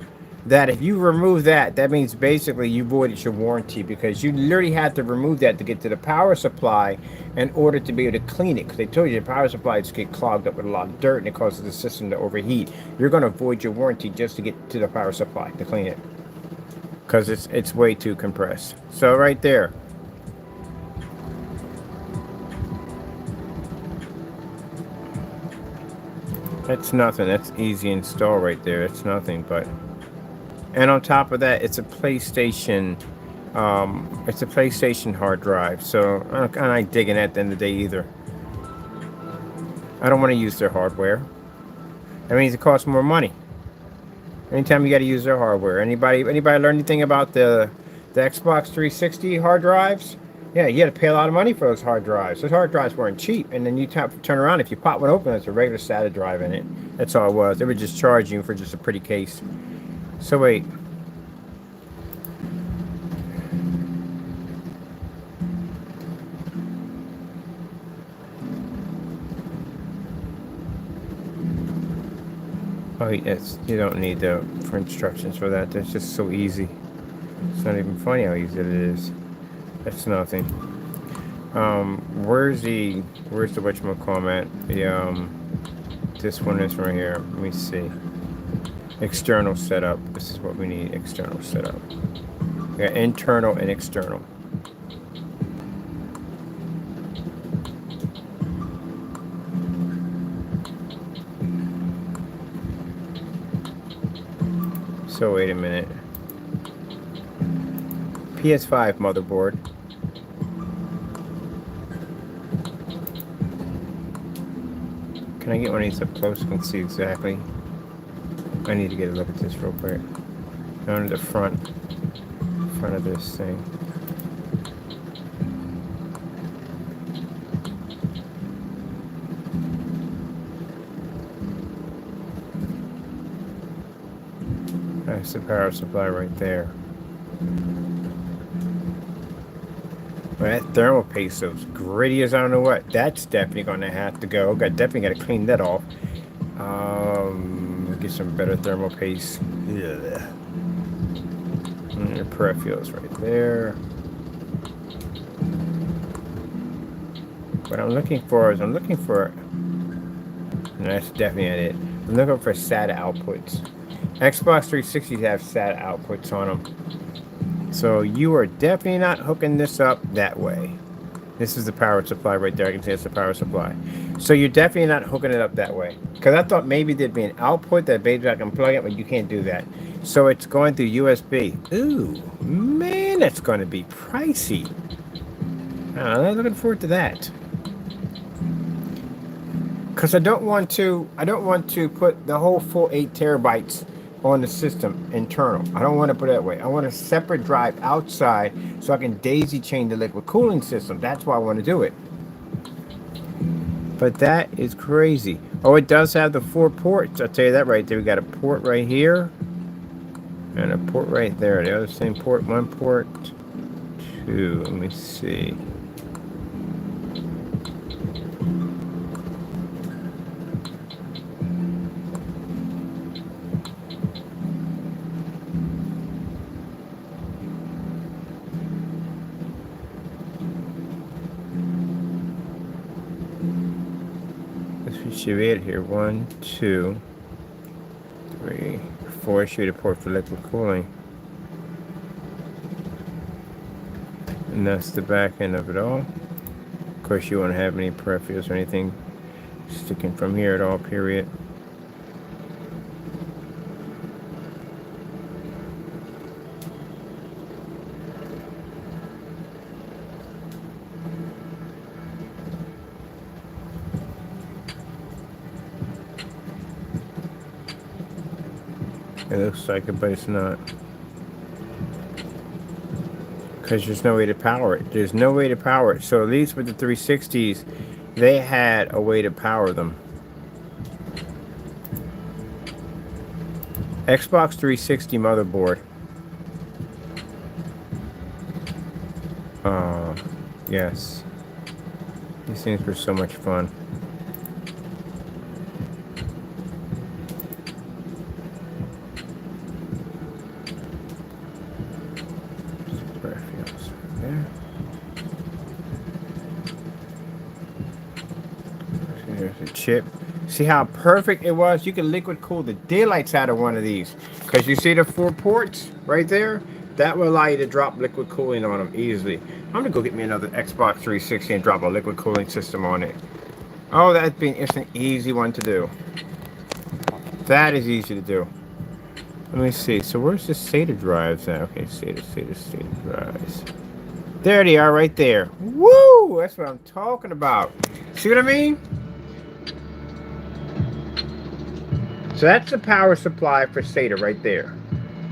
that if you remove that, that means basically you voided your warranty, because you literally have to remove that to get to the power supply in order to be able to clean it. Because they told you the power supply just get clogged up with a lot of dirt and it causes the system to overheat. You're going to void your warranty just to get to the power supply to clean it, because it's way too compressed. So right there. That's nothing. That's easy install right there. It's nothing, but... And on top of that, it's a PlayStation. It's a PlayStation hard drive. So I'm not digging at the end of the day either. I don't want to use their hardware. That means it costs more money. Anytime you got to use their hardware. Anybody learn anything about the Xbox 360 hard drives? Yeah, you had to pay a lot of money for those hard drives. Those hard drives weren't cheap. And then you turn around, if you pop one open, there's a regular SATA drive in it. That's all it was. They would just charge you for just a pretty case. So wait. Oh, yes, you don't need for instructions for that. That's just so easy. It's not even funny how easy it is. That's nothing. Where's the whatchamacallit? This one is right here. Let me see. External setup. This is what we need. External setup. We got internal and external. So wait a minute. PS5 motherboard. Can I get one of these up close so I can see exactly? I need to get a look at this real quick. Down to the front of this thing. That's the power supply right there. Well, that thermal paste is gritty as I don't know what. That's definitely going to have to go. Definitely got to clean that off. Get some better thermal paste. Yeah. And your peripherals right there. What I'm looking for is and that's definitely not it. I'm looking for SATA outputs. Xbox 360s have SATA outputs on them. So you are definitely not hooking this up that way. This is the power supply right there. I can see it's the power supply. So you're definitely not hooking it up that way. Because I thought maybe there'd be an output that maybe I can plug it, but you can't do that. So it's going through USB. Ooh, man, that's going to be pricey. I'm looking forward to that. Because I don't want to put the whole full 8 terabytes on the system internal. I don't want to put it that way. I want a separate drive outside so I can daisy chain the liquid cooling system. That's why I want to do it. But that is crazy. Oh, it does have the 4 ports. I'll tell you that right there. We got a port right here and a port right there. The other same port, 1 port, 2. Let me see. Should be it here. 1, 2, 3, 4. Should be the port for liquid cooling. And that's the back end of it all. Of course, you won't have any peripherals or anything sticking from here at all, period. It looks like it, but it's not. Because there's no way to power it. There's no way to power it. So at least with the 360s, they had a way to power them. Xbox 360 motherboard. Yes. These things were so much fun. There's a chip. See how perfect it was? You can liquid cool the daylights out of one of these. Because you see the 4 ports right there? That will allow you to drop liquid cooling on them easily. I'm going to go get me another Xbox 360 and drop a liquid cooling system on it. Oh, it's an easy one to do. That is easy to do. Let me see. So where's the SATA drives at? Okay, SATA drives. There they are right there. Woo! That's what I'm talking about. See what I mean? So that's the power supply for SATA right there.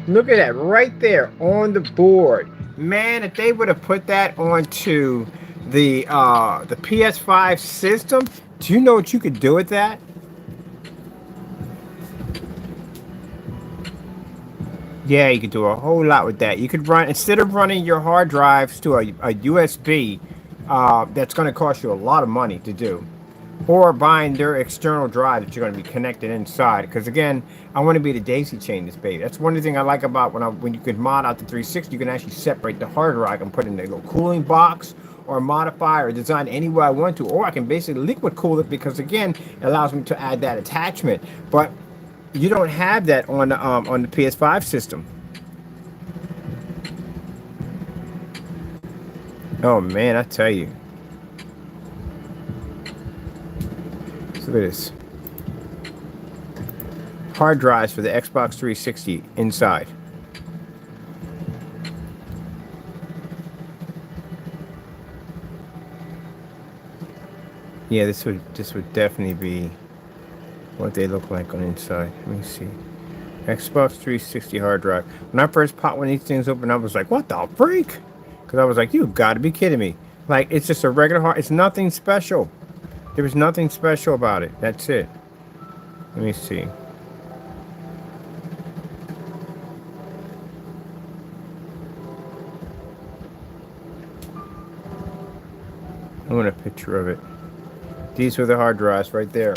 Look at that right there on the board. Man, if they would have put that onto the PS5 system, do you know what you could do with that? Yeah, you could do a whole lot with that. You could run, instead of running your hard drives to a USB, that's going to cost you a lot of money to do. Or buying their external drive that you're going to be connected inside. Because again, I want to be able to daisy chain this baby. That's one of the things I like about when you could mod out the 360, you can actually separate the hard drive and put it in a little cooling box or modify or design any way I want to. Or I can basically liquid cool it because again, it allows me to add that attachment. But you don't have that on the PS5 system. Oh man, I tell you. Look at this. Hard drives for the Xbox 360 inside. Yeah, this would definitely be what they look like on inside. Let me see. Xbox 360 hard drive. When I first popped one of these things open, I was like, what the freak? Because I was like, you gotta be kidding me. Like, it's just a regular hard, it's nothing special. There was nothing special about it. That's it. Let me see. I want a picture of it. These were the hard drives right there.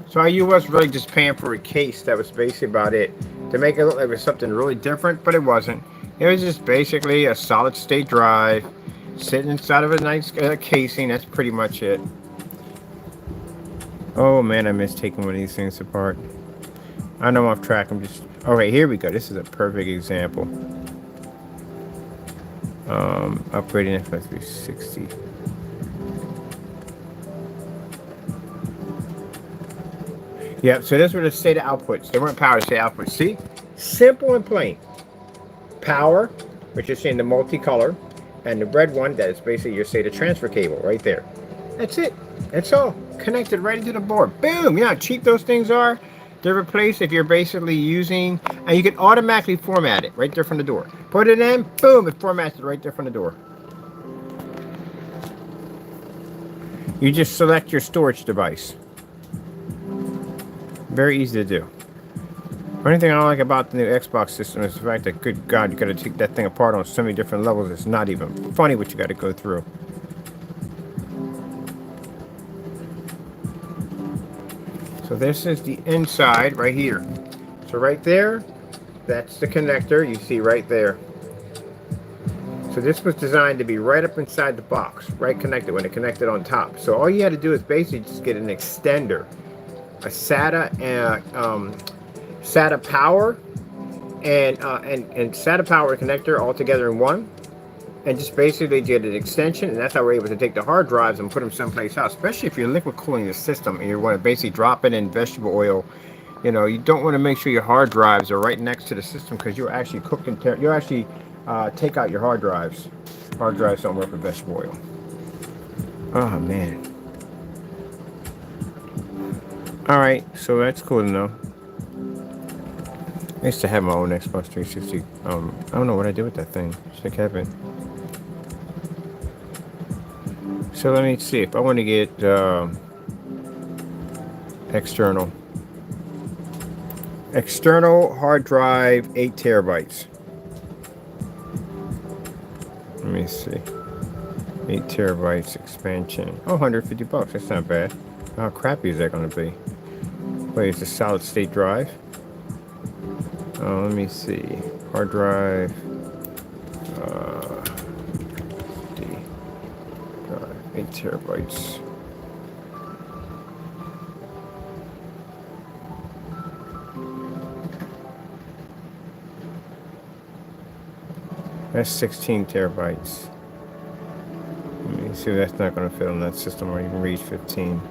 So I was really just paying for a case. That was basically about it. To make it look like it was something really different, but it wasn't. It was just basically a solid state drive sitting inside of a nice casing. That's pretty much it. Oh man, I miss taking one of these things apart. I know I'm off track. I'm just... Okay, here we go. This is a perfect example. Upgrading F360. Yeah, so this were the SATA outputs. They weren't power SATA outputs. See? Simple and plain. Power, which is in the multicolor, and the red one, that is basically your SATA transfer cable right there. That's it. That's all. Connected right into the board. Boom! You know how cheap those things are? They're replaced if you're basically using, and you can automatically format it right there from the door. Put it in, boom, it formats it right there from the door. You just select your storage device. Very easy to do. The only thing I don't like about the new Xbox system is the fact that, good God, you got to take that thing apart on so many different levels. It's not even funny what you got to go through. So this is the inside right here. So right there, that's the connector you see right there. So this was designed to be right up inside the box, right connected when it connected on top. So all you had to do is basically just get an extender, a SATA SATA power and SATA power connector all together in one. And just basically get an extension, and that's how we're able to take the hard drives and put them someplace else, especially if you're liquid cooling the system and you want to basically drop it in vegetable oil. You know, you don't want to make sure your hard drives are right next to the system because you'll actually cook and you'll actually take out your hard drives. Hard drives don't work with vegetable oil. Oh, man. All right, so that's cool to know. I used to have my own Xbox 360. I don't know what I did with that thing. Should have kept it. So let me see if I want to get external hard drive, 8 terabytes. Let me see, 8 terabytes expansion. Oh, $150. That's not bad. How crappy is that going to be? Wait, it's a solid state drive. Oh, let me see. Hard drive. 8 terabytes. That's 16 terabytes. Let me see if that's not going to fit on that system or even reach 15.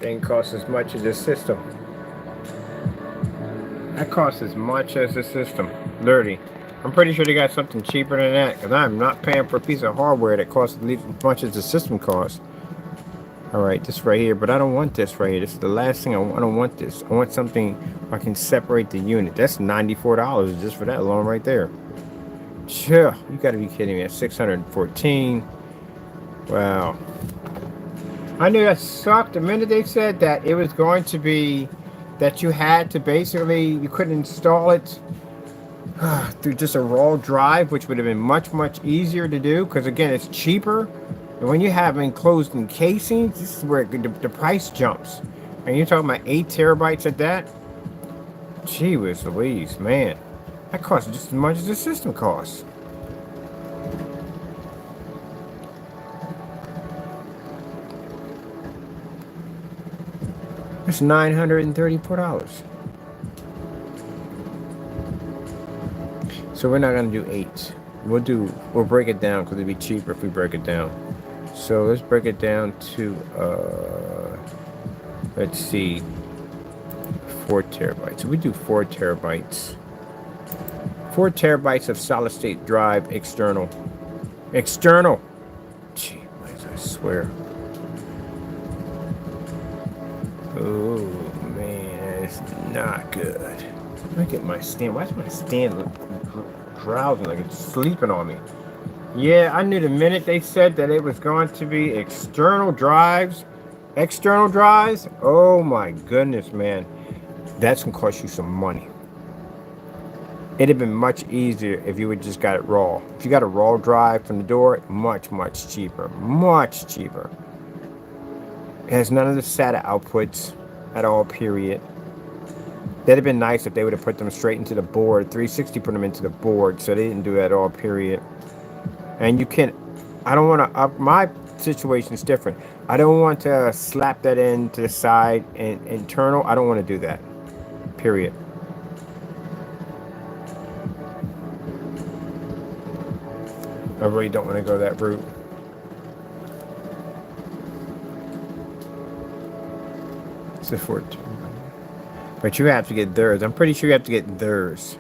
Thing costs as much as this system. That costs as much as the system. Literally. I'm pretty sure they got something cheaper than that because I'm not paying for a piece of hardware that costs at least as much as the system costs. Alright, this right here, but I don't want this right here. This is the last thing I want. I don't want this. I want something where I can separate the unit. That's $94 just for that alone right there. Sure, you gotta be kidding me. That's $614. Wow. I knew that sucked the minute they said that it was going to be that you had to basically, you couldn't install it through just a raw drive, which would have been much easier to do because again it's cheaper. And when you have enclosed in casings, this is where the price jumps. And you're talking about 8 terabytes at that. Gee whiz Louise, man, that costs just as much as the system costs. That's $934. So we're not gonna do 8. We'll break it down because it'd be cheaper if we break it down. So let's break it down to let's see, 4 terabytes. So we do 4 terabytes. 4 terabytes of solid state drive external. External. Gee, I swear. Oh man, it's not good. Look at my stand. Why is my stand drowsing like it's sleeping on me? Yeah, I knew the minute they said that it was going to be external drives. Oh my goodness, man. That's gonna cost you some money. It'd have been much easier if you would just got it raw. If you got a raw drive from the door, much, much cheaper. Much cheaper. It has none of the SATA outputs at all, period. That'd have been nice if they would have put them straight into the board. 360 put them into the board, so they didn't do that at all, period. And you can, I don't want to, my situation is different. I don't want to slap that into the side and internal. I don't want to do that, period. I really don't want to go that route. So for it, but you have to get theirs. I'm pretty sure you have to get theirs.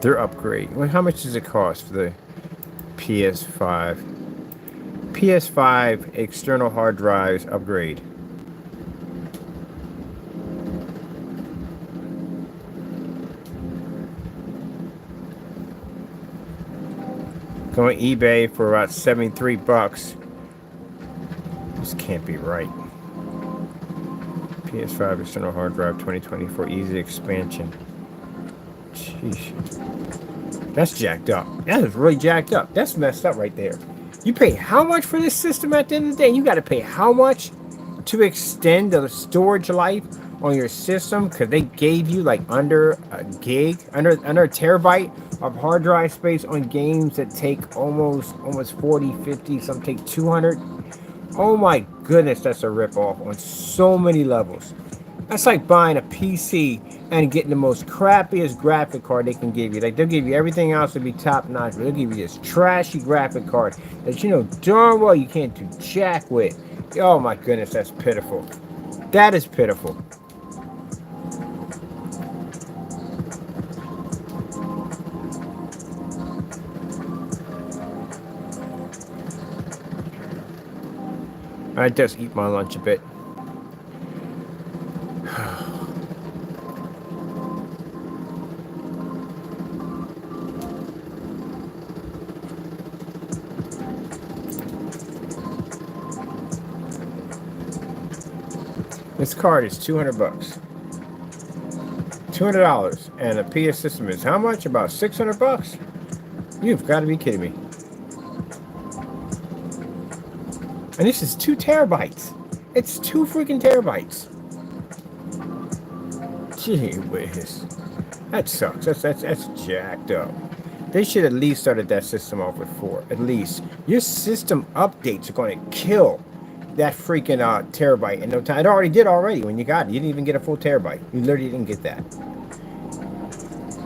Their upgrade. Well, how much does it cost for the PS5? PS5 external hard drives upgrade. Going eBay for about 73 bucks. This can't be right. PS5 external hard drive 2024 easy expansion. Sheesh. That's jacked up. That is really jacked up. That's messed up right there. You pay how much for this system at the end of the day? You got to pay how much to extend the storage life on your system? Because they gave you like under a gig, under a terabyte of hard drive space on games that take almost 40, 50, some take 200. Oh my goodness, that's a ripoff on so many levels. That's like buying a PC and getting the most crappiest graphic card they can give you. Like, they'll give you everything else to be top notch, but they'll give you this trashy graphic card that you know darn well you can't do jack with. Oh my goodness, that's pitiful. That is pitiful. I just eat my lunch a bit. This card is 200 bucks. $200, and a PS system is how much? About 600 bucks? You've got to be kidding me. And this is 2 terabytes. It's 2 freaking terabytes. Gee whiz. That sucks. That's jacked up. They should at least started that system off with 4. At least. Your system updates are going to kill that freaking terabyte in no time. It already did already when you got it. You didn't even get a full terabyte. You literally didn't get that.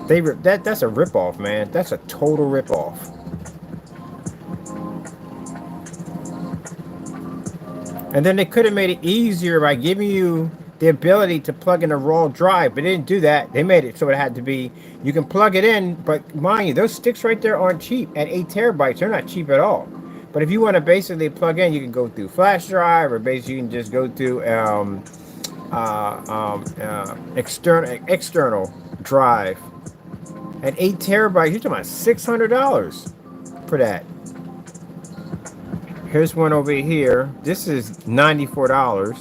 That's a ripoff, man. That's a total ripoff. And then they could have made it easier by giving you the ability to plug in a raw drive, but they didn't do that. They made it so it had to be, you can plug it in, but mind you, those sticks right there aren't cheap. At 8 terabytes, they're not cheap at all. But if you want to basically plug in, you can go through flash drive, or basically you can just go through external drive. At 8 terabytes, you're talking about $600 for that. Here's one over here. This is $94.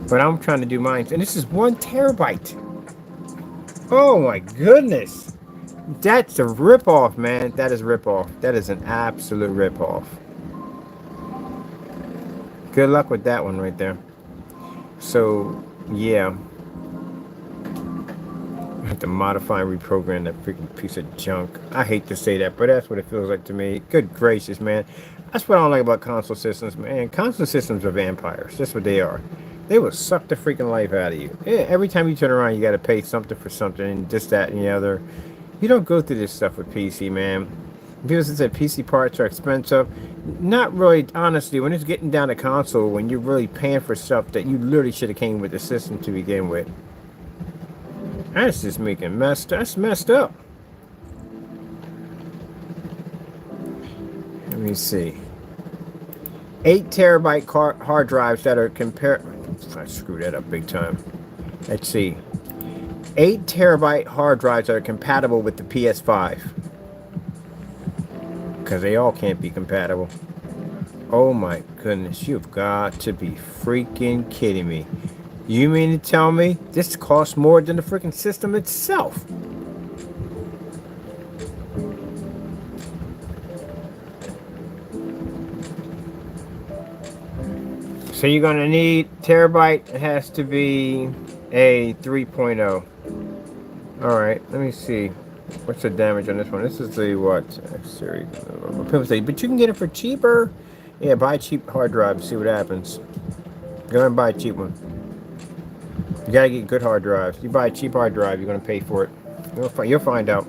But I'm trying to do mine. And this is 1 terabyte. Oh my goodness. That's a ripoff, man. That is ripoff. That is an absolute ripoff. Good luck with that one right there. So, yeah. I have to modify and reprogram that freaking piece of junk. I hate to say that, but that's what it feels like to me. Good gracious, man. That's what I don't like about console systems, man. Console systems are vampires. That's what they are. They will suck the freaking life out of you. Yeah, every time you turn around, you got to pay something for something, and this, that, and the other. You don't go through this stuff with PC, man. People say PC parts are expensive. Not really, honestly. When it's getting down to console, when you're really paying for stuff that you literally should have came with the system to begin with. That's just making messed. That's messed up. Let me see. 8 terabyte hard drives that are compared. I screwed that up big time. Let's see. 8 terabyte hard drives that are compatible with the PS5. because they all can't be compatible. Oh my goodness, you've got to be freaking kidding me. You mean to tell me this costs more than the freaking system itself? So you're gonna need terabyte. It has to be a 3.0. All right, let me see. What's the damage on this one? This is the what series? People say, but you can get it for cheaper. Yeah, buy a cheap hard drive. See what happens. Go ahead and buy a cheap one. You gotta get good hard drives. You buy a cheap hard drive, you're gonna pay for it. You'll find out.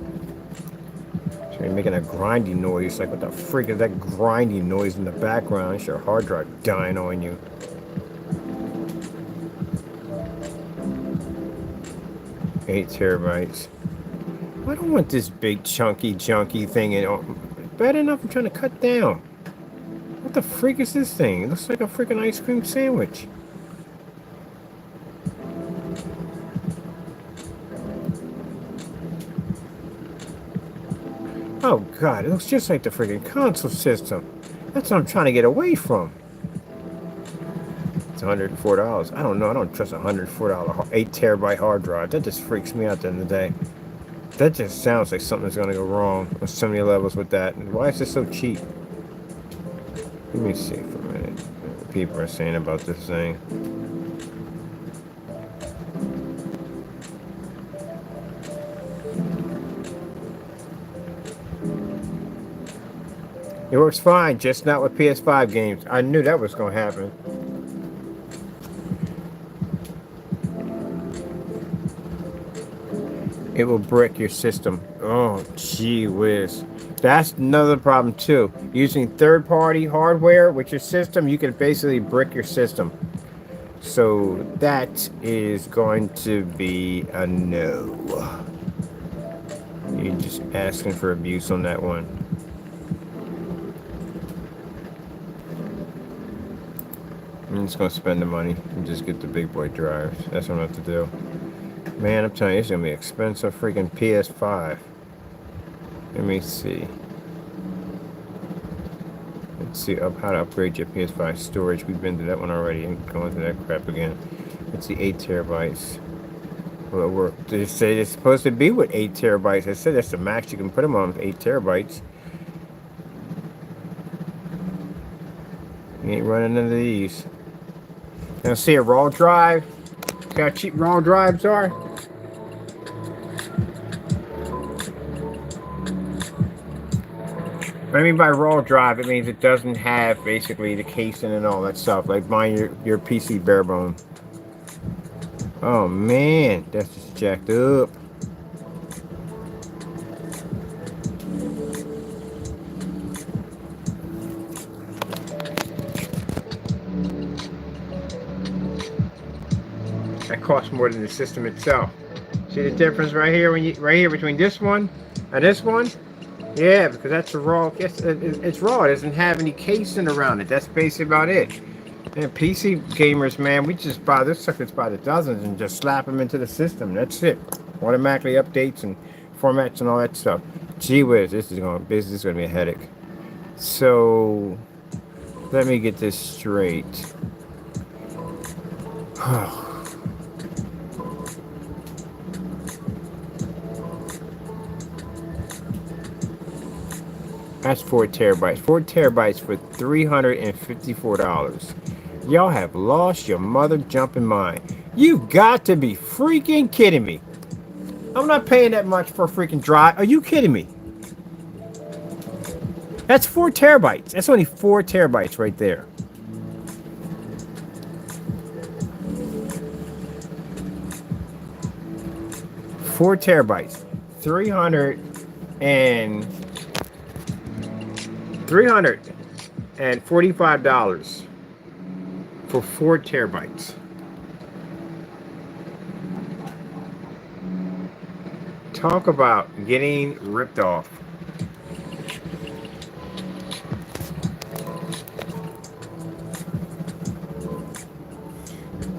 So you're making a grinding noise. Like, what the freak is that grinding noise in the background? It's your hard drive dying on you. Eight terabytes. I don't want this big chunky junky thing. Bad enough I'm trying to cut down. What the freak is this thing? It looks like a freaking ice cream sandwich. Oh god, it looks just like the freaking console system. That's what I'm trying to get away from. It's $104. I don't know. I don't trust a $104 8 terabyte hard drive. That just freaks me out at the end of the day. That just sounds like something's going to go wrong on so many levels with that. And why is this so cheap? Let me see for a minute what people are saying about this thing. It works fine, just not with PS5 games. I knew that was going to happen. It will brick your system. Oh, gee whiz. That's another problem too. Using third-party hardware with your system, you can basically brick your system. So that is going to be a no. You're just asking for abuse on that one. I'm just going to spend the money and just get the big boy drives. That's what I have to do. Man, I'm telling you, it's going to be expensive freaking PS5. Let me see. Let's see how to upgrade your PS5 storage. We've been through that one already. I'm going through that crap again. Let's see, 8 terabytes. Well, they say it's supposed to be with 8 terabytes. I said that's the max you can put them on with 8 terabytes. You ain't running none of these. Now see a raw drive. See how cheap raw drives are? What I mean by raw drive, it means it doesn't have basically the casing and all that stuff. Like buying your PC bare bone. Oh man, that's just jacked up. That costs more than the system itself. See the difference right here right here between this one and this one? Yeah, because that's a raw. It's raw. It doesn't have any casing around it. That's basically about it. And PC gamers, man, we just buy this suckers by the dozens and just slap them into the system. That's it. Automatically updates and formats and all that stuff. Gee whiz, this is gonna be a headache. So let me get this straight. That's 4 terabytes. 4 terabytes for $354. Y'all have lost your mother jumping mind. You've got to be freaking kidding me. I'm not paying that much for a freaking drive. Are you kidding me? That's 4 terabytes. That's only 4 terabytes right there. Four terabytes. $345 for 4 terabytes. Talk about getting ripped off.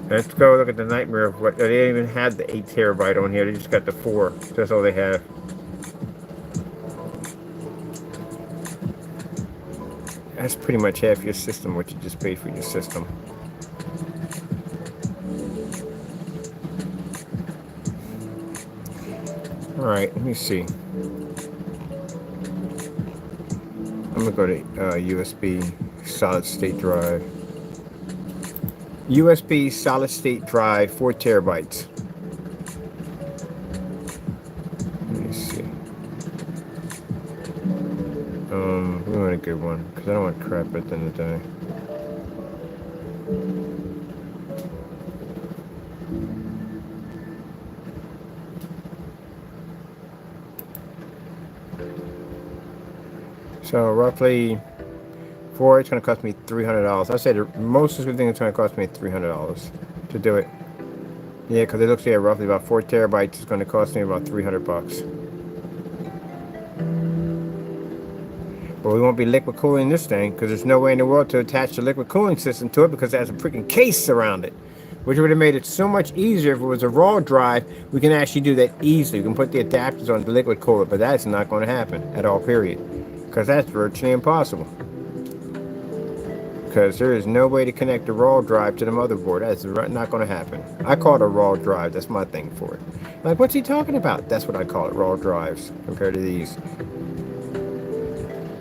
Let's go look at the nightmare of what they didn't even have the 8 terabyte on here. They just got the 4. That's all they have. That's pretty much half your system, what you just paid for your system. All right, let me see. I'm gonna go to USB solid state drive. USB solid state drive, 4 terabytes. Let me see. We want a good one because I don't want crap at the end of the day. So roughly, it's going to cost me $300. I say the most of the thing is going to cost me $300 to do it. Yeah, because it looks like roughly about 4 terabytes is going to cost me about $300. But we won't be liquid cooling this thing because there's no way in the world to attach the liquid cooling system to it because it has a freaking case around it. Which would have made it so much easier if it was a raw drive. We can actually do that easily. We can put the adapters on the liquid cooler, but that's not going to happen at all, period. Because that's virtually impossible. Because there is no way to connect the raw drive to the motherboard. That's not going to happen. I call it a raw drive. That's my thing for it. Like, what's he talking about? That's what I call it, raw drives, compared to these.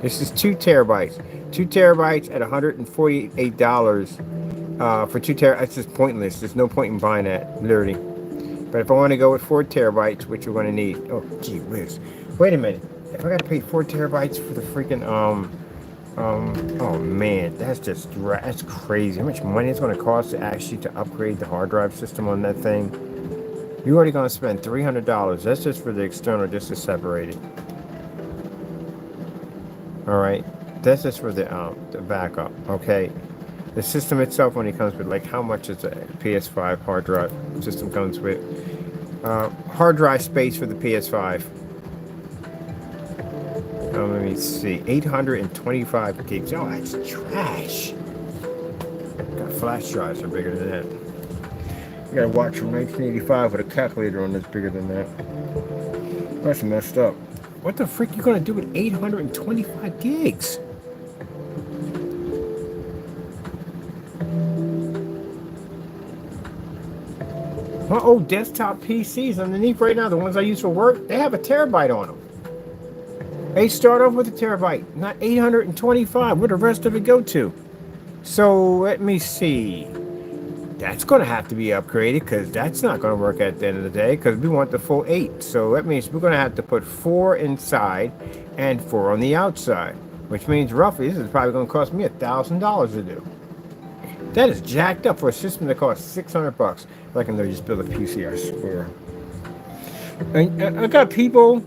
This is 2 terabytes. 2 terabytes at $148 for 2 terabytes. That's just pointless. There's no point in buying that, literally. But if I want to go with 4 terabytes, which you're going to need. Oh, gee whiz. Wait a minute. If I got to pay 4 terabytes for the freaking, oh man, that's crazy. How much money it's going to cost to actually to upgrade the hard drive system on that thing? You're already going to spend $300. That's just for the external, just to separate it. All right, that's just for the backup. Okay, the system itself only comes with, like, how much is a PS5 hard drive system comes with? Hard drive space for the PS5. Let me see, 825 gigs. Oh, that's trash. Got flash drives are bigger than that. I got a watch from 1985 with a calculator on that's bigger than that. That's messed up. What the frick you gonna do with 825 gigs? My old desktop PCs underneath right now, the ones I use for work, they have a terabyte on them. They start off with a terabyte, not 825. Where the rest of it go to? So let me see. That's going to have to be upgraded because that's not going to work at the end of the day because we want the full 8. So that means we're going to have to put 4 inside and 4 on the outside, which means roughly this is probably going to cost me $1,000 to do. That is jacked up for a system that costs $600. I can just build a PC, I swear. And I got people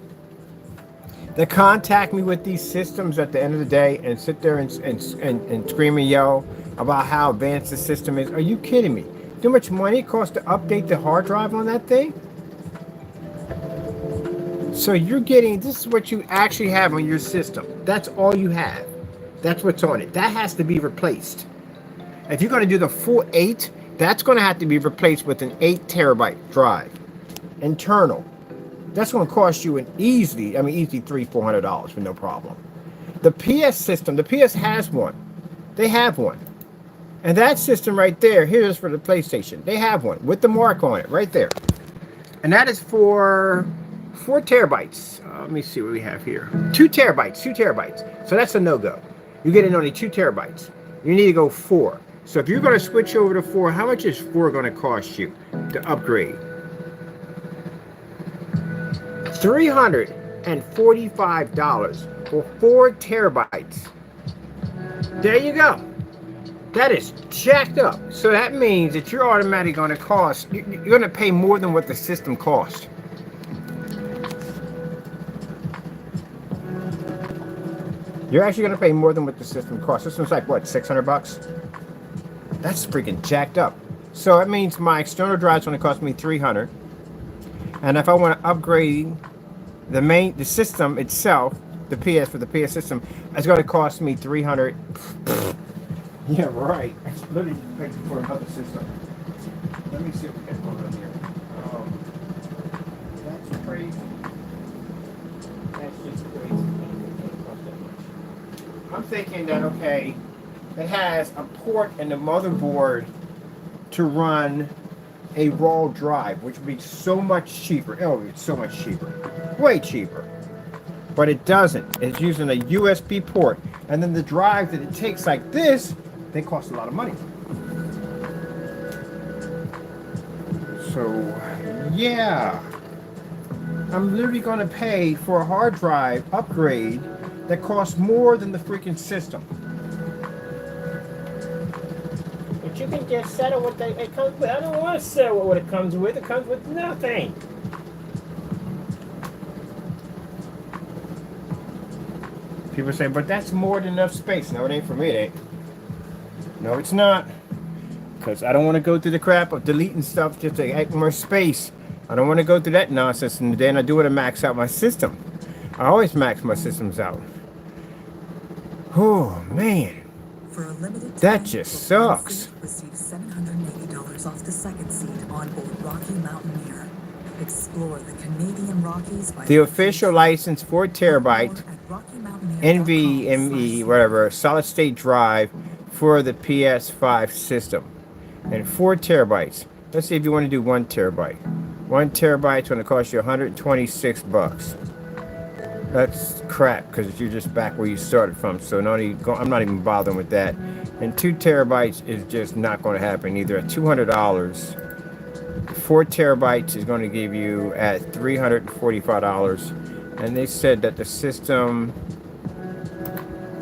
that contact me with these systems at the end of the day and sit there and scream and yell about how advanced the system is. Are you kidding me? How much money it costs to update the hard drive on that thing? So you're getting, this is what you actually have on your system. That's all you have. That's what's on it. That has to be replaced. If you're going to do the full 8, that's going to have to be replaced with an 8 terabyte drive. Internal. That's going to cost you easily $300-$400 with no problem. The PS system, the PS has one. They have one. And that system right there, here's for the PlayStation. They have one with the mark on it right there. And that is for 4 terabytes. Let me see what we have here. 2 terabytes, 2 terabytes. So that's a no-go. You're getting only 2 terabytes. You need to go 4. So if you're going to switch over to 4, how much is 4 going to cost you to upgrade? $345 for 4 terabytes. There you go. That is jacked up. So that means that you're automatically going to cost, you're going to pay more than what the system cost. You're actually going to pay more than what the system costs. This one's like, what, $600? That's freaking jacked up. So that means my external drive is going to cost me $300. And if I want to upgrade the system itself, the PS for the PS system, it's going to cost me $300. Yeah, right. It's literally paid for another system. Let me see if we can put it here. That's crazy. That's just crazy. I'm thinking that, okay, it has a port in the motherboard to run a raw drive, which would be so much cheaper. Oh, it's so much cheaper. Way cheaper. But it doesn't. It's using a USB port. And then the drive that it takes like this, they cost a lot of money. So, yeah. I'm literally going to pay for a hard drive upgrade that costs more than the freaking system. But you can just settle what it comes with. I don't want to settle what it comes with. It comes with nothing. People say, but that's more than enough space. No, it ain't for me, it ain't. No, it's not. Because I don't want to go through the crap of deleting stuff just to add more space. I don't want to go through that nonsense, and then I do want to max out my system. I always max my systems out. Oh, man. For a limited That time, just the one sucks. seed received $780 off the second seed on board Rocky Mountaineer. Explore the Canadian Rockies by The official license 4 terabyte NVMe, whatever, solid state drive for the PS5 system. And 4 terabytes. Let's see if you want to do 1 terabyte. 1 terabyte is going to cost you 126 bucks. That's crap because you're just back where you started from. So I'm not even bothering with that. And 2 terabytes is just not going to happen either at $200. 4 terabytes is going to give you at $345. And they said that the system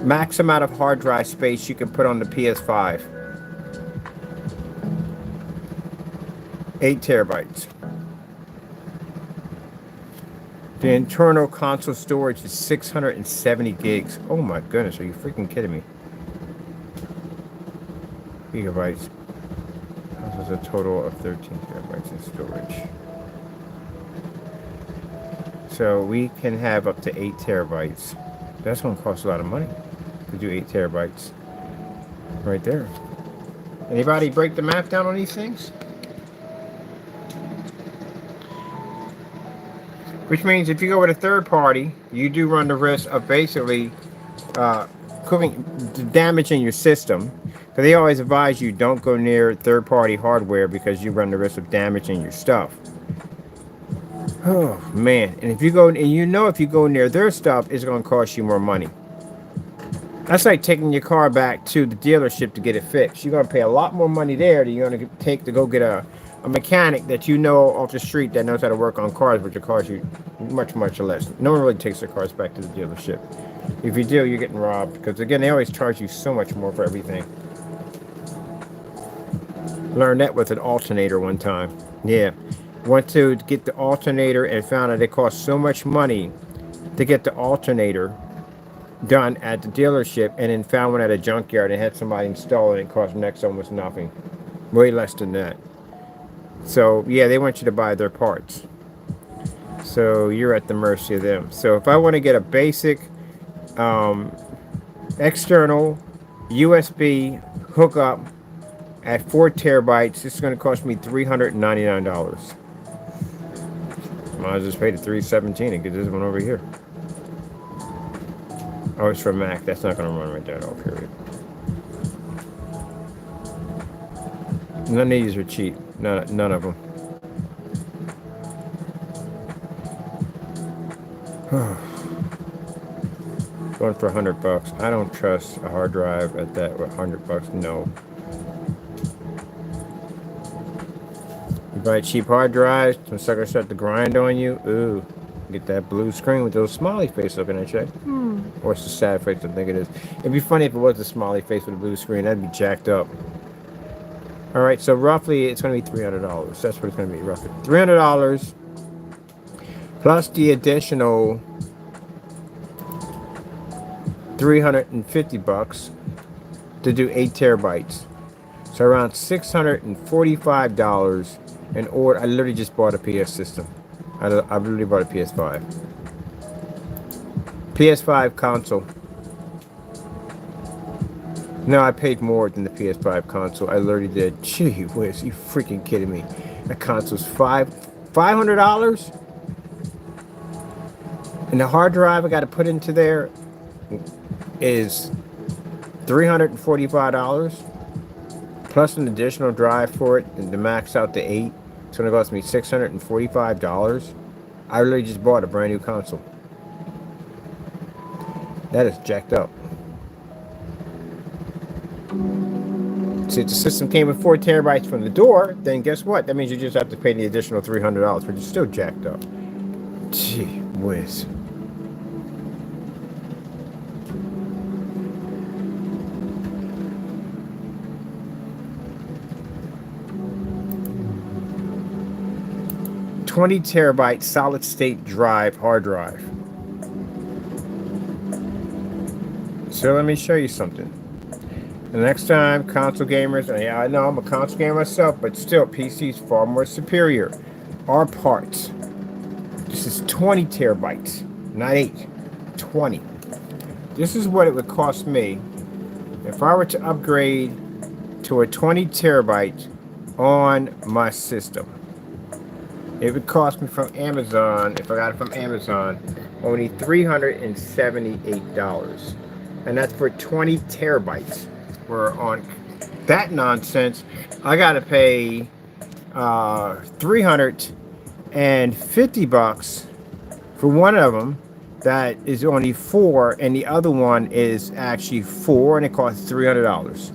max amount of hard drive space you can put on the PS5. 8 terabytes. The internal console storage is 670 gigs. Oh my goodness, are you freaking kidding me? Gigabytes. This is a total of 13 terabytes in storage. So we can have up to 8 terabytes. That's going to cost a lot of money to do 8 terabytes. Right there. Anybody break the math down on these things? Which means if you go with a third party, you do run the risk of basically damaging your system. Because they always advise you don't go near third party hardware because you run the risk of damaging your stuff. Oh man, and if you go, and if you go near their stuff, it's going to cost you more money. That's like taking your car back to the dealership to get it fixed. You're going to pay a lot more money there than you're going to take to go get a mechanic that you know off the street that knows how to work on cars, which will cost you much less. No one really takes their cars back to the dealership. If you do, you're getting robbed because again, they always charge you so much more for everything. Learned that with an alternator one time. Yeah, went to get the alternator and found out it cost so much money to get the alternator done at the dealership, and then found one at a junkyard and had somebody install it. And it cost next almost nothing, way less than that. So yeah, they want you to buy their parts. So you're at the mercy of them. So if I want to get a basic external USB hookup at 4 terabytes, this is going to cost me $399. I'll just pay the $317 and get this one over here. Oh, it's for Mac. That's not going to run right there at all, period. None of these are cheap. None of them. Going for $100. I don't trust a hard drive at that with $100. No. You buy cheap hard drives, some suckers start to grind on you. Ooh, get that blue screen with those smiley face looking at you. Or it's a sad face, I think it is. It'd be funny if it was a smiley face with a blue screen. That'd be jacked up. All right, so roughly it's going to be $300. That's what it's going to be, roughly. $300 plus the additional $350 to do 8 terabytes. So around $645 in order. I literally just bought a PS system. I literally bought a PS5. PS5 console. No, I paid more than the PS5 console. I literally did. Gee whiz, you freaking kidding me? That console's $500? And the hard drive I got to put into there is $345 plus an additional drive for it and to max out to 8. It's gonna cost me $645. I really just bought a brand new console. That is jacked up. See, if the system came with 4 terabytes from the door, then guess what? That means you just have to pay the additional $300, which is still jacked up. Gee whiz. $20 terabyte solid state drive, hard drive. So let me show you something. The next time, console gamers, and yeah, I know I'm a console gamer myself, but still, PC is far more superior. Our parts. This is 20 terabytes, not 8, 20. This is what it would cost me if I were to upgrade to a 20 terabyte on my system. It would cost me from Amazon, if I got it from Amazon, only $378. And that's for 20 terabytes. Where on that nonsense, I gotta pay $350 for one of them that is only 4, and the other one is actually 4, and it costs $300.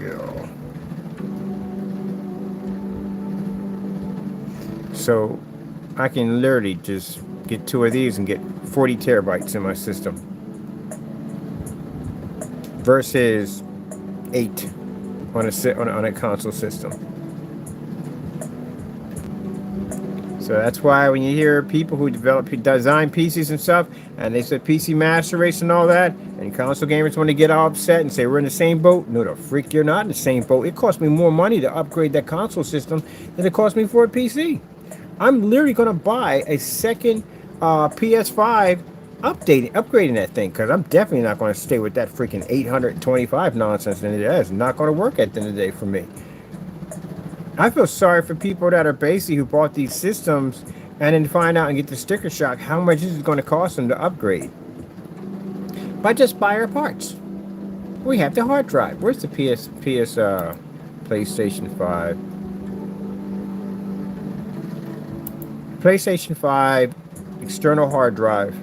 Yeah. So I can literally just get 2 of these and get 40 terabytes in my system. Versus 8 on a console system. So that's why when you hear people who design PCs and stuff, and they said PC Master Race and all that, and console gamers want to get all upset and say we're in the same boat. No, the freak, you're not in the same boat. It cost me more money to upgrade that console system than it cost me for a PC. I'm literally going to buy a second PS5 upgrading that thing, because I'm definitely not going to stay with that freaking 825 nonsense. And it's not going to work at the end of the day for me. I feel sorry for people that are basically who bought these systems and then find out and get the sticker shock how much this is going to cost them to upgrade. But just buy our parts. We have the hard drive. Where's the PlayStation 5? PlayStation 5 external hard drive.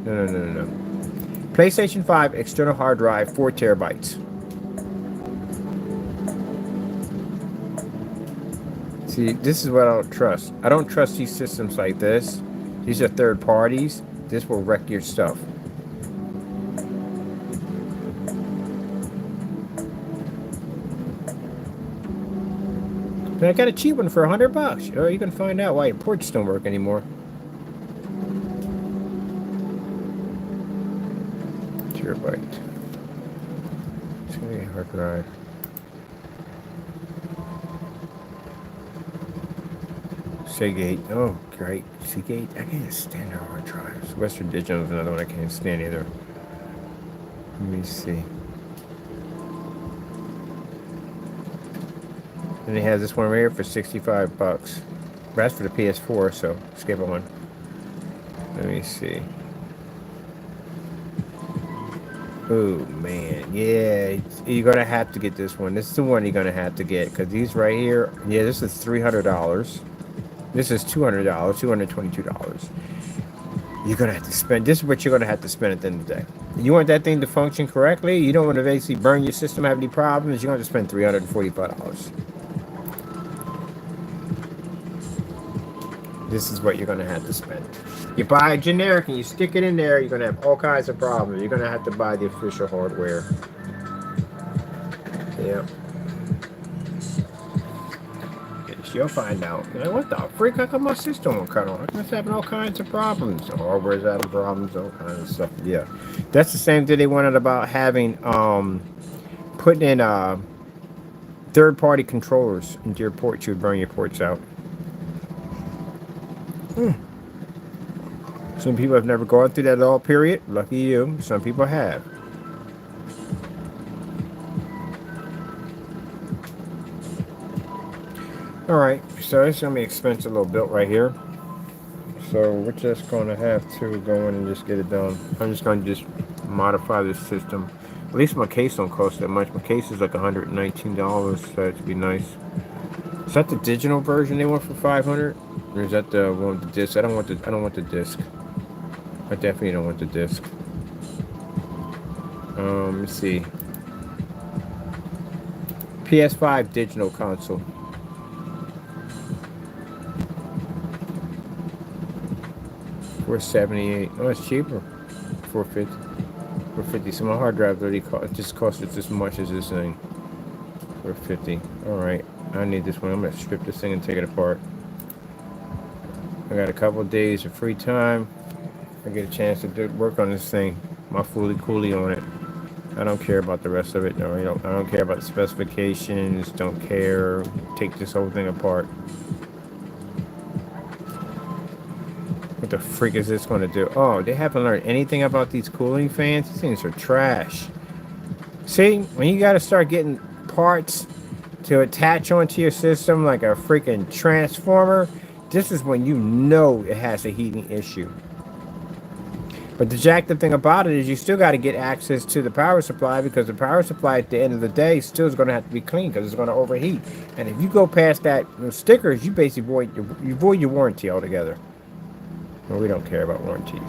No. PlayStation 5 external hard drive, 4 terabytes. See, this is what I don't trust. I don't trust these systems like this. These are third parties. This will wreck your stuff. But I got a cheap one for $100. Oh, you can find out why your ports don't work anymore. Terabyte. It's gonna be a hard drive. Seagate. Oh, great. Seagate. I can't stand their hard drives. Western Digital is another one I can't stand either. Let me see. And he has this one right here for $65. That's for the PS4, so skip one. Let me see. Oh man, yeah, you're gonna have to get this one. This is the one you're gonna have to get, because these right here, yeah, this is $300. This is $200, $222. You're gonna have to spend. This is what you're gonna have to spend at the end of the day. You want that thing to function correctly. You don't want to basically burn your system, have any problems. You're gonna have to spend $345. This is what you're gonna have to spend. You buy a generic and you stick it in there, you're gonna have all kinds of problems. You're gonna have to buy the official hardware. Yeah. You'll find out. You're like, what the freak? How come my system won't cut on? It's having all kinds of problems. The hardware's having problems, all kinds of stuff. Yeah. That's the same thing they wanted about having putting in third-party controllers into your ports. You would burn your ports out. Some people have never gone through that at all, period. Lucky you. Some people have. Alright, so it's going to be expensive little built right here. So we're just going to have to go in and just get it done. I'm just going to just modify this system least my case don't cost that much. My case is like $119, so that should be nice. Is that the digital version they want for 500, or is that the one with the disc? I don't want the disc. I definitely don't want the disc. Let's see. PS5 digital console. $478. Oh, it's cheaper. $450. $450. So my hard drive already just costed as much as this thing. $450. All right. I need this one. I'm gonna strip this thing and take it apart. I got a couple of days of free time. I get a chance to work on this thing. My fooly cooly on it. I don't care about the rest of it. No, I don't care about the specifications. Don't care. Take this whole thing apart. What the freak is this going to do? Oh, they haven't learned anything about these cooling fans. These things are trash. See, when you got to start getting parts to attach onto your system like a freaking transformer, this is when you know it has a heating issue. But the jacked up thing about it is you still got to get access to the power supply, because the power supply at the end of the day still is going to have to be clean because it's going to overheat. And if you go past that, those stickers, you basically void your warranty altogether. Well, we don't care about warranties.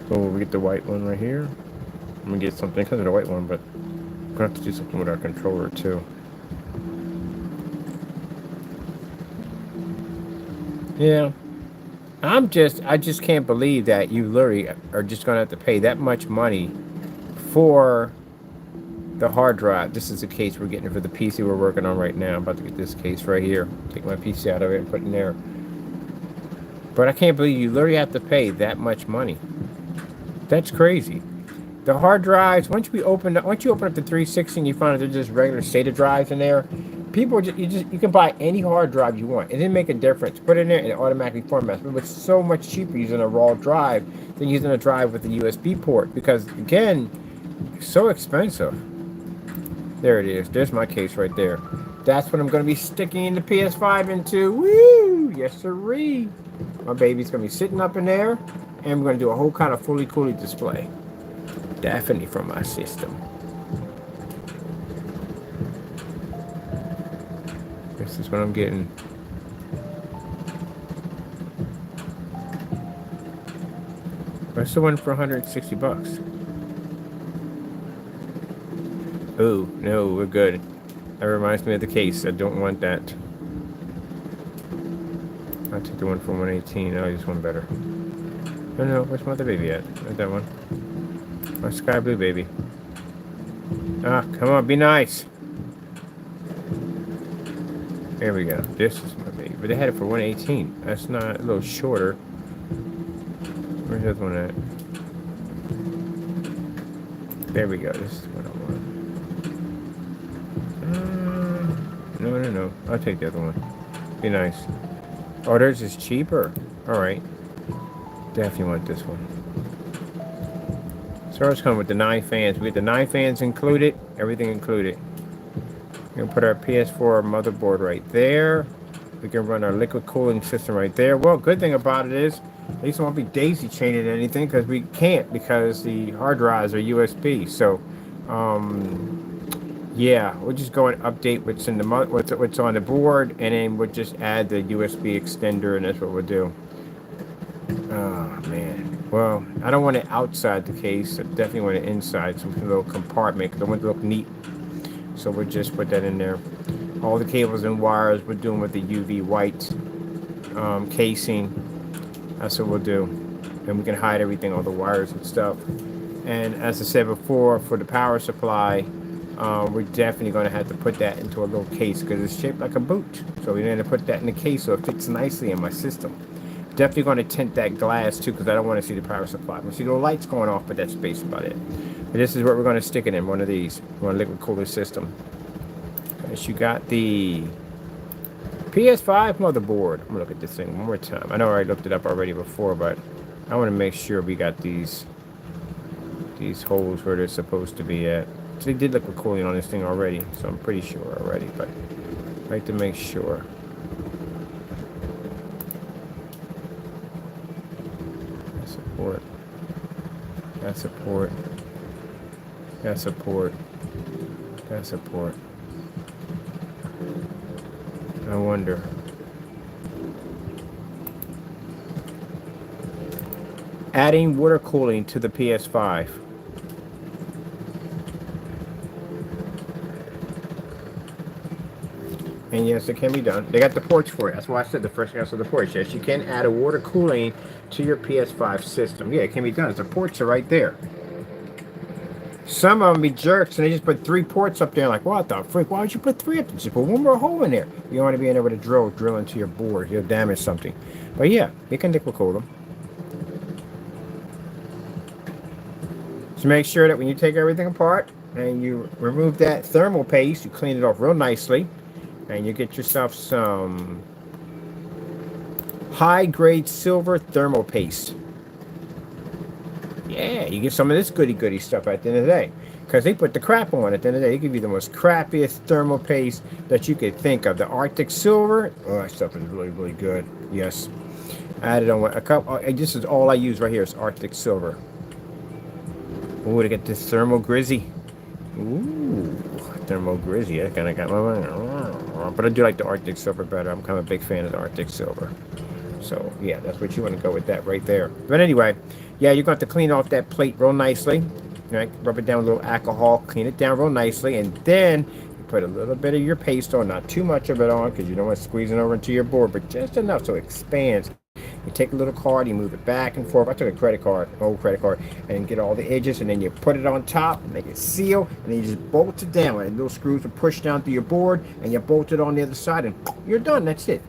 So we get the white one right here. I'm going to get something because of the white one, but we're going to have to do something with our controller too. Yeah. I just can't believe that you literally are just going to have to pay that much money for the hard drive. This is the case we're getting for the PC we're working on right now. I'm about to get this case right here. Take my PC out of it and put it in there. But I can't believe you literally have to pay that much money. That's crazy. The hard drives, once you open up the 360 and you find that they're just regular SATA drives in there, you can buy any hard drive you want. It didn't make a difference. Put it in there and it automatically formats. But it's so much cheaper using a raw drive than using a drive with a USB port, because again, it's so expensive. There it is. There's my case right there. That's what I'm going to be sticking the PS5 into. Woo! Yes, sirree. My baby's going to be sitting up in there, and we're going to do a whole kind of fully coolie display. Definitely from my system. This is what I'm getting. What's the one for 160 bucks? Oh, no, we're good. That reminds me of the case. I don't want that. I'll take the one for 118. Oh, this one better. No, where's my other baby at? Where's that one? My sky blue baby. Ah, come on, be nice. There we go. This is my baby. But they had it for 118. That's not a little shorter. Where's the other one at? There we go. This is what I want. No. I'll take the other one. Be nice. Oh, theirs is cheaper. Alright. Definitely want this one. So ours come with the 9 fans. We get the 9 fans included. Everything included. We're going to put our PS4 motherboard right there. We can run our liquid cooling system right there. Well, good thing about it is, at least it won't be daisy chaining anything, because we can't, because the hard drives are USB. So, yeah, we'll just go and update what's in the what's on the board, and then we'll just add the USB extender, and that's what we'll do. Oh man. Well, I don't want it outside the case. I definitely want it inside, some little compartment, because I want it to look neat. So we'll just put that in there. All the cables and wires we're doing with the UV white casing. That's what we'll do. And we can hide everything, all the wires and stuff. And as I said before, for the power supply, we're definitely going to have to put that into a little case, because it's shaped like a boot. So we're going to put that in the case so it fits nicely in my system. Definitely going to tint that glass too, because I don't want to see the power supply. We'll see the lights going off, but that's basically about it. But this is what we're going to stick it in, one of these. One liquid cooler system. As you got the PS5 motherboard. I'm going to look at this thing one more time. I know I already looked it up already before, but I want to make sure we got these holes where they're supposed to be at. So they did liquid cooling on this thing already, so I'm pretty sure already, but I'd like to make sure. Support. That's a port. That's a port. That's a port. I wonder. Adding water cooling to the PS5. And yes, it can be done. They got the ports for it. That's why I said the first thing I said the ports. Yes, you can add a water cooling to your PS5 system. Yeah, it can be done. The ports are right there. Some of them be jerks and they just put 3 ports up there. Like, what the freak? Why would you put 3 up there? Just put one more hole in there. You don't want to be able to drill into your board. You'll damage something. But yeah, you can nickel coat them. So make sure that when you take everything apart and you remove that thermal paste, you clean it off real nicely. And you get yourself some high-grade silver thermal paste. Yeah, you get some of this goody stuff at the end of the day. Because they put the crap on at the end of the day. They give you the most crappiest thermal paste that you could think of. The Arctic Silver, oh, that stuff is really good. Yes. I added on a couple. This is all I use right here is Arctic Silver. Ooh, to get this Thermal Grizzly. Ooh, Thermal Grizzly. I kind of got my... But I do like the Arctic Silver better. I'm kind of a big fan of the Arctic Silver. So, yeah, that's what you want to go with that right there. But anyway, yeah, you're going to have to clean off that plate real nicely. Right? Rub it down with a little alcohol. Clean it down real nicely. And then you put a little bit of your paste on. Not too much of it on because you don't want to squeeze it over into your board. But just enough so it expands. You take a little card, you move it back and forth. I took a credit card, an old credit card, and get all the edges, and then you put it on top, make it seal, and then you just bolt it down. And little screws are pushed down through your board, and you bolt it on the other side, and you're done. That's it.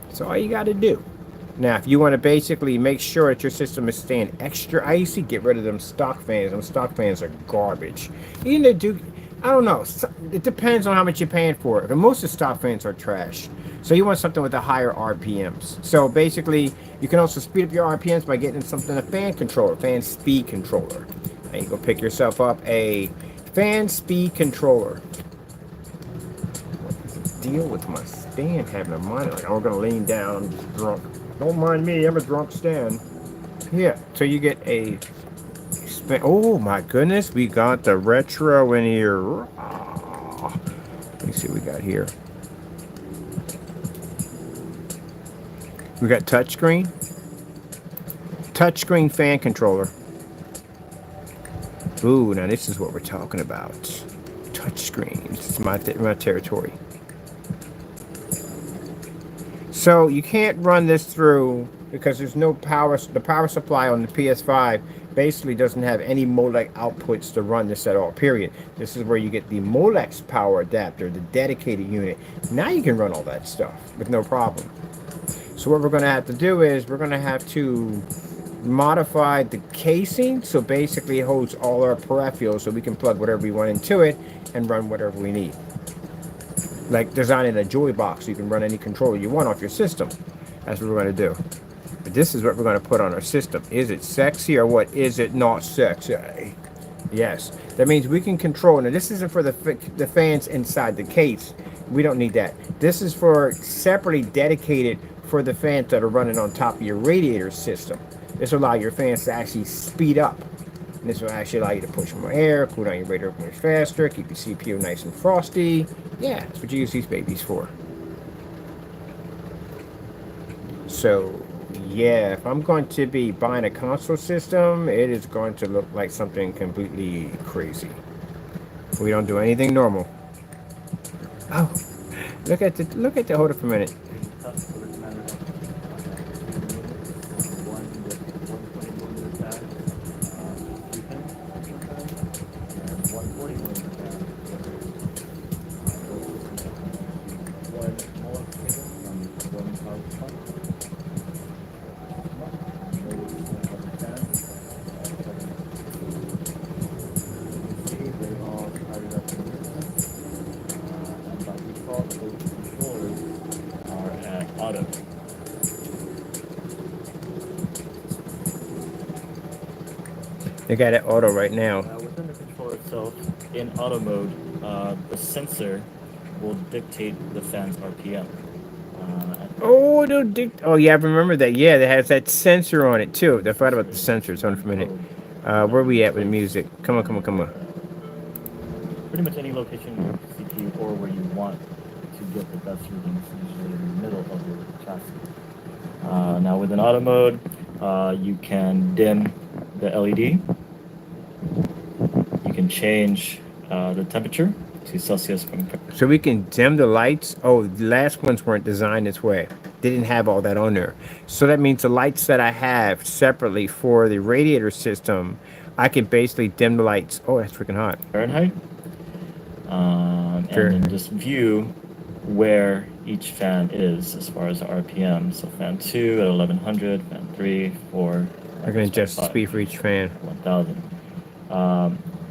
That's all you got to do. Now, if you want to basically make sure that your system is staying extra icy, get rid of them stock fans. Them stock fans are garbage. Even they do, I don't know. It depends on how much you're paying for it. But most of the stock fans are trash. So you want something with the higher RPMs. So basically, you can also speed up your RPMs by getting something, a fan controller, fan speed controller. And you go pick yourself up a fan speed controller. What's the deal with my stand having a mind? Like, I'm going to lean down, I'm just drunk. Don't mind me, I'm a drunk stand. Yeah, so you get a... Oh my goodness, we got the retro in here. Oh. Let me see what we got here. We got touchscreen fan controller. Ooh, now this is what we're talking about. Touchscreen. This is my territory. So you can't run this through because there's no power. The power supply on the PS5 basically doesn't have any Molex outputs to run this at all, period. This is where you get the Molex power adapter, the dedicated unit. Now you can run all that stuff with no problem. So what we're going to have to do is we're going to have to modify the casing so basically it holds all our peripherals so we can plug whatever we want into it and run whatever we need. Like designing a Joy box so you can run any controller you want off your system. That's what we're going to do. But this is what we're going to put on our system. Is it sexy or what? Is it not sexy? Yes. That means we can control. Now this isn't for the fans inside the case. We don't need that. This is for separately dedicated for the fans that are running on top of your radiator system. This will allow your fans to actually speed up. And this will actually allow you to push more air, cool down your radiator much faster, keep your CPU nice and frosty. Yeah, that's what you use these babies for. So, yeah, if I'm going to be buying a console system, it is going to look like something completely crazy. We don't do anything normal. Oh, look at the, hold it for a minute. They got it auto right now. Within the controller itself, in auto mode, the sensor will dictate the fan's RPM. Oh yeah, I remember that. Yeah, that has that sensor on it too. I forgot about the sensor. Hold on for a minute. Where we at with music? Come on, come on, come on. Pretty much any location in your CPU or where you want to get the best readings, usually in the middle of your chassis. Now within auto mode, you can dim the LED. You can change the temperature to Celsius. So we can dim the lights. Oh, the last ones weren't designed this way. They didn't have all that on there. So that means the lights that I have separately for the radiator system, I can basically dim the lights. Oh, that's freaking hot. Fahrenheit. Sure. And then just view where each fan is as far as the RPM. So fan 2 at 1100, fan 3, 4. I can adjust the speed for each fan. 1000.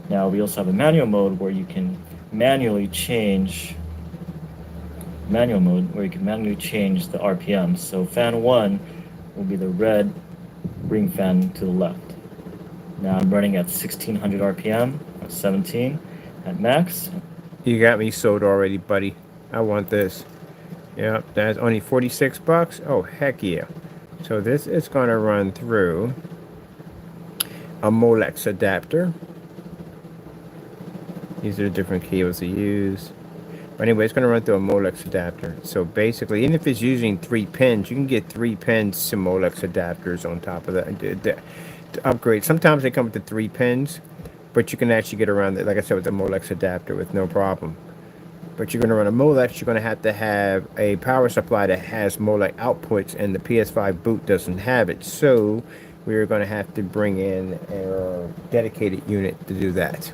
Now we also have a manual mode where you can manually change the RPM. So fan 1 will be the red ring fan to the left. Now I'm running at 1600 RPM, 17 at max. You got me sold already, buddy. I want this. Yep, that's only 46 bucks. Oh, heck yeah. So this is going to run through a Molex adapter. These are the different cables to use. But anyway, it's going to run through a Molex adapter. So basically, even if it's using 3 pins, you can get 3 pins to Molex adapters on top of that to upgrade. Sometimes they come with the 3 pins, but you can actually get around it, like I said, with the Molex adapter with no problem. But you're going to run a Molex, you're going to have a power supply that has Molex outputs, and the PS5 boot doesn't have it. So we're going to have to bring in a dedicated unit to do that.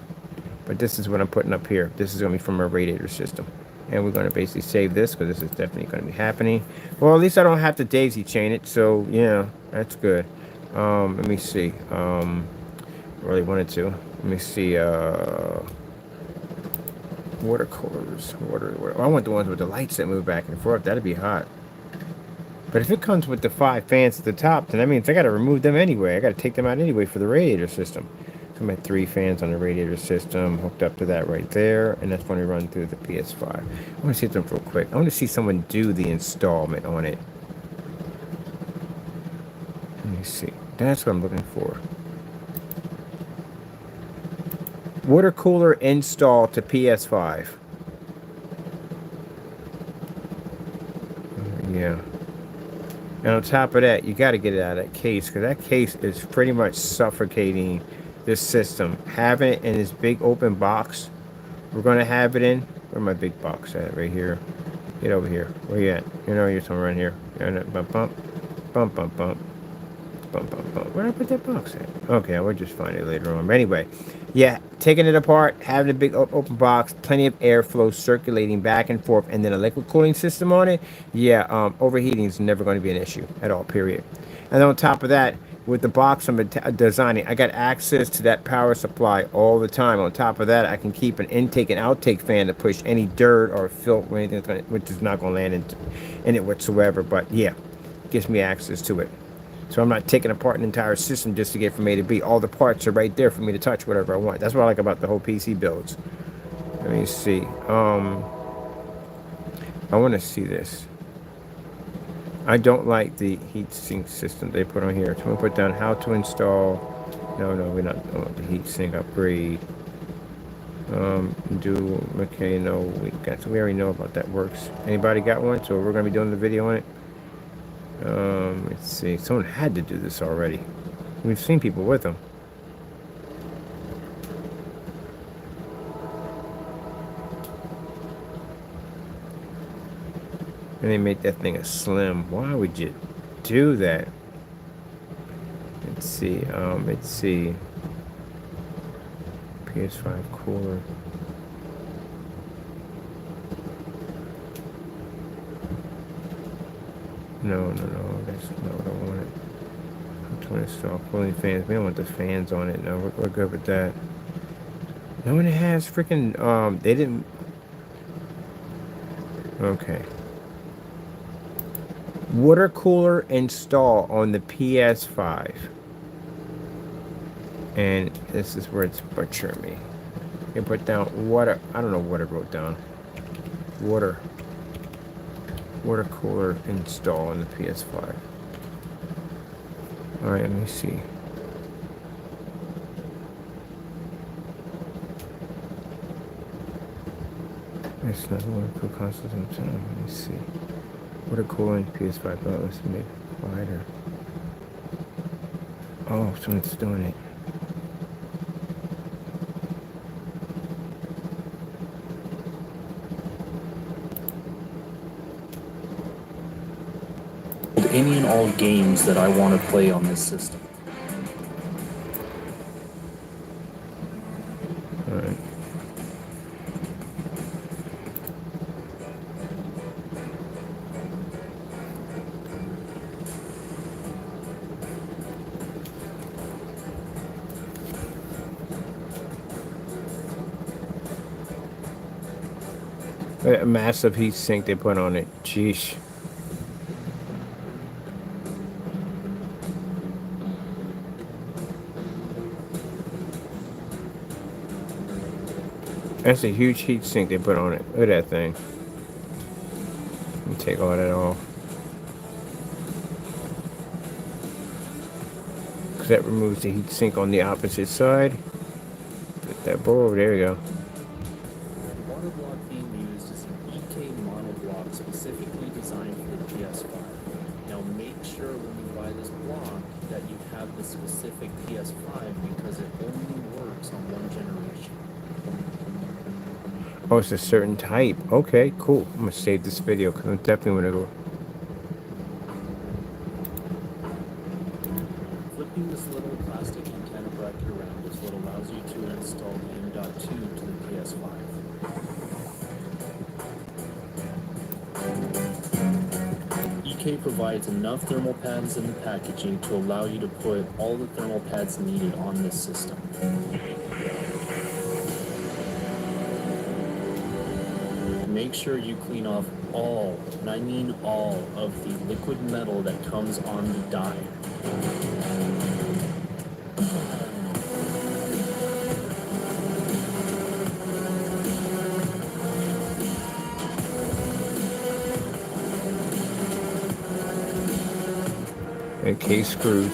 But this is what I'm putting up here. This is going to be from our radiator system. And we're going to basically save this because this is definitely going to be happening. Well, at least I don't have to daisy chain it. So, yeah, that's good. Let me see. Really wanted to. Let me see. Watercolors. I want the ones with the lights that move back and forth. That'd be hot. But if it comes with the 5 fans at the top, then that means I got to remove them anyway. I got to take them out anyway for the radiator system. So I'm at 3 fans on the radiator system hooked up to that right there, and that's going to run through the PS5. I want to see something real quick. I want to see someone do the installment on it. Let me see. That's what I'm looking for. Water cooler install to PS5. Yeah. And on top of that, you got to get it out of that case, because that case is pretty much suffocating this system. Having it in this big open box, we're going to have it in. Where my big box at? Right here. Get over here. Where you at? You know, you're somewhere around here. Bump, bump. Bump, bump, bump. Bump, bump, bump. Where did I put that box at? Okay, we'll just find it later on. But anyway, yeah, taking it apart, having a big open box, plenty of airflow circulating back and forth, and then a liquid cooling system on it. Yeah, overheating is never going to be an issue at all, period. And then on top of that, with the box I'm designing, I got access to that power supply all the time. On top of that, I can keep an intake and outtake fan to push any dirt or filth or anything, which is not going to land in it whatsoever. But yeah, gives me access to it. So I'm not taking apart an entire system just to get from A to B. All the parts are right there for me to touch whatever I want. That's what I like about the whole PC builds. Let me see. I want to see this. I don't like the heatsink system they put on here. So I'm going to put down how to install. No, we're not doing the heatsink upgrade. Okay, no, we already know about that works. Anybody got one? So we're going to be doing the video on it. Let's see. Someone had to do this already. We've seen people with them. And they make that thing a slim. Why would you do that? Let's see. PS5 cooler. No. That's not what I wanted. I'm trying to install cooling fans. We don't want the fans on it. No, we're good with that. No one has freaking. They didn't. Okay. Water cooler install on the PS5. And this is where it's butchering me. You can put down water. I don't know what I wrote down. Water cooler install on the PS5. Alright, let me see. It's not one for consoles on time. Let me see. What a cooling PS5 buttons to make quieter. Oh, someone's doing it. Any and all games that I want to play on this system. Alright. A massive heat sink they put on it. Jeez. That's a huge heat sink they put on it. Look at that thing. Let me take all that off. Because that removes the heat sink on the opposite side. Put that board, there you go. The water block being used is an EK monoblock specifically designed for the PS5. Now make sure when you buy this block that you have the specific PS5 because it only works on one generation. Oh, it's a certain type. Okay, cool. I'm going to save this video because I'm definitely going to go. Flipping this little plastic antenna bracket around is what allows you to install the M.2 to the PS5. EK provides enough thermal pads in the packaging to allow you to put all the thermal pads needed on this system. Make sure you clean off all, and I mean all, of the liquid metal that comes on the die. And case screws.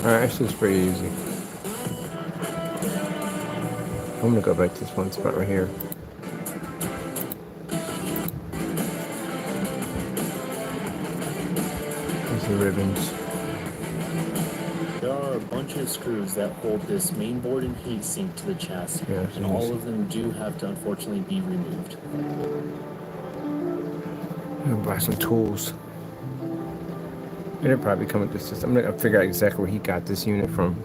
Alright, this is pretty easy. I'm gonna go back to this one spot right here. These are ribbons. There are a bunch of screws that hold this mainboard and heatsink to the chassis, Yeah, and all of them do have to unfortunately be removed. I'm gonna buy some tools. It'll probably come with this system. I'm gonna figure out exactly where he got this unit from.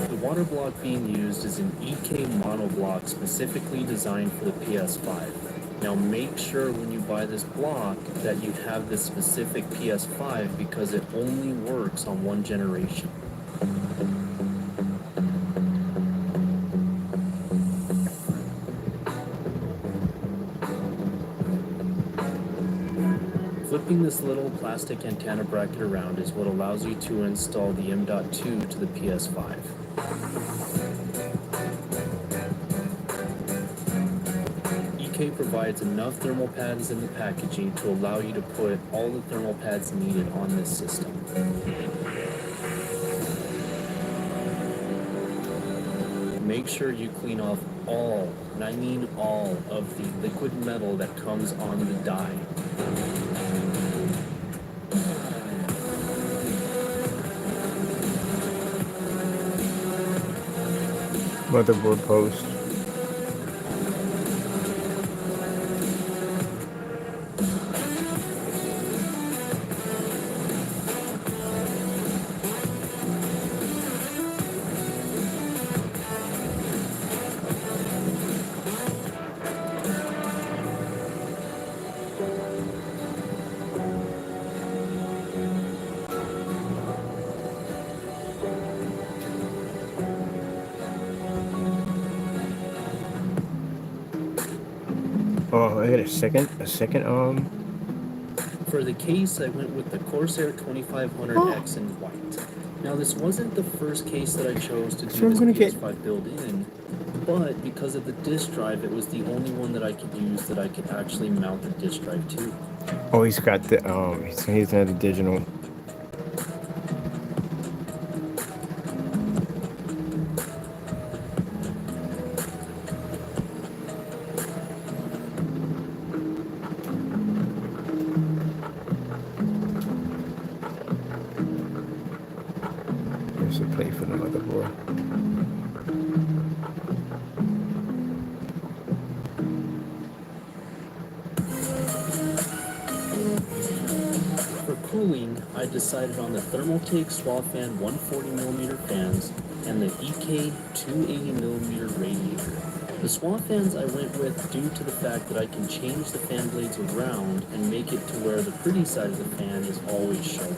The water block being used is an EK monoblock specifically designed for the PS5. Now make sure when you buy this block that you have this specific PS5 because it only works on one generation. Flipping this little plastic antenna bracket around is what allows you to install the M.2 to the PS5. EK provides enough thermal pads in the packaging to allow you to put all the thermal pads needed on this system. Make sure you clean off all, and I mean all, of the liquid metal that comes on the die. Motherboard post. I got a second. For the case, I went with the Corsair 2500X in white. Now, this wasn't the first case that I chose to So do I'm this gonna get- PS5 build-in, but because of the disk drive, it was the only one that I could use that I could actually mount the disk drive to. Oh, he's got the he's had the digital. Here's the plate for the motherboard. For cooling, I decided on the Thermaltake Swafan 140mm fans and the EK 280mm radiator. The Swafans I went with due to the fact that I can change the fan blades around and make it to where the pretty side of the fan is always showing.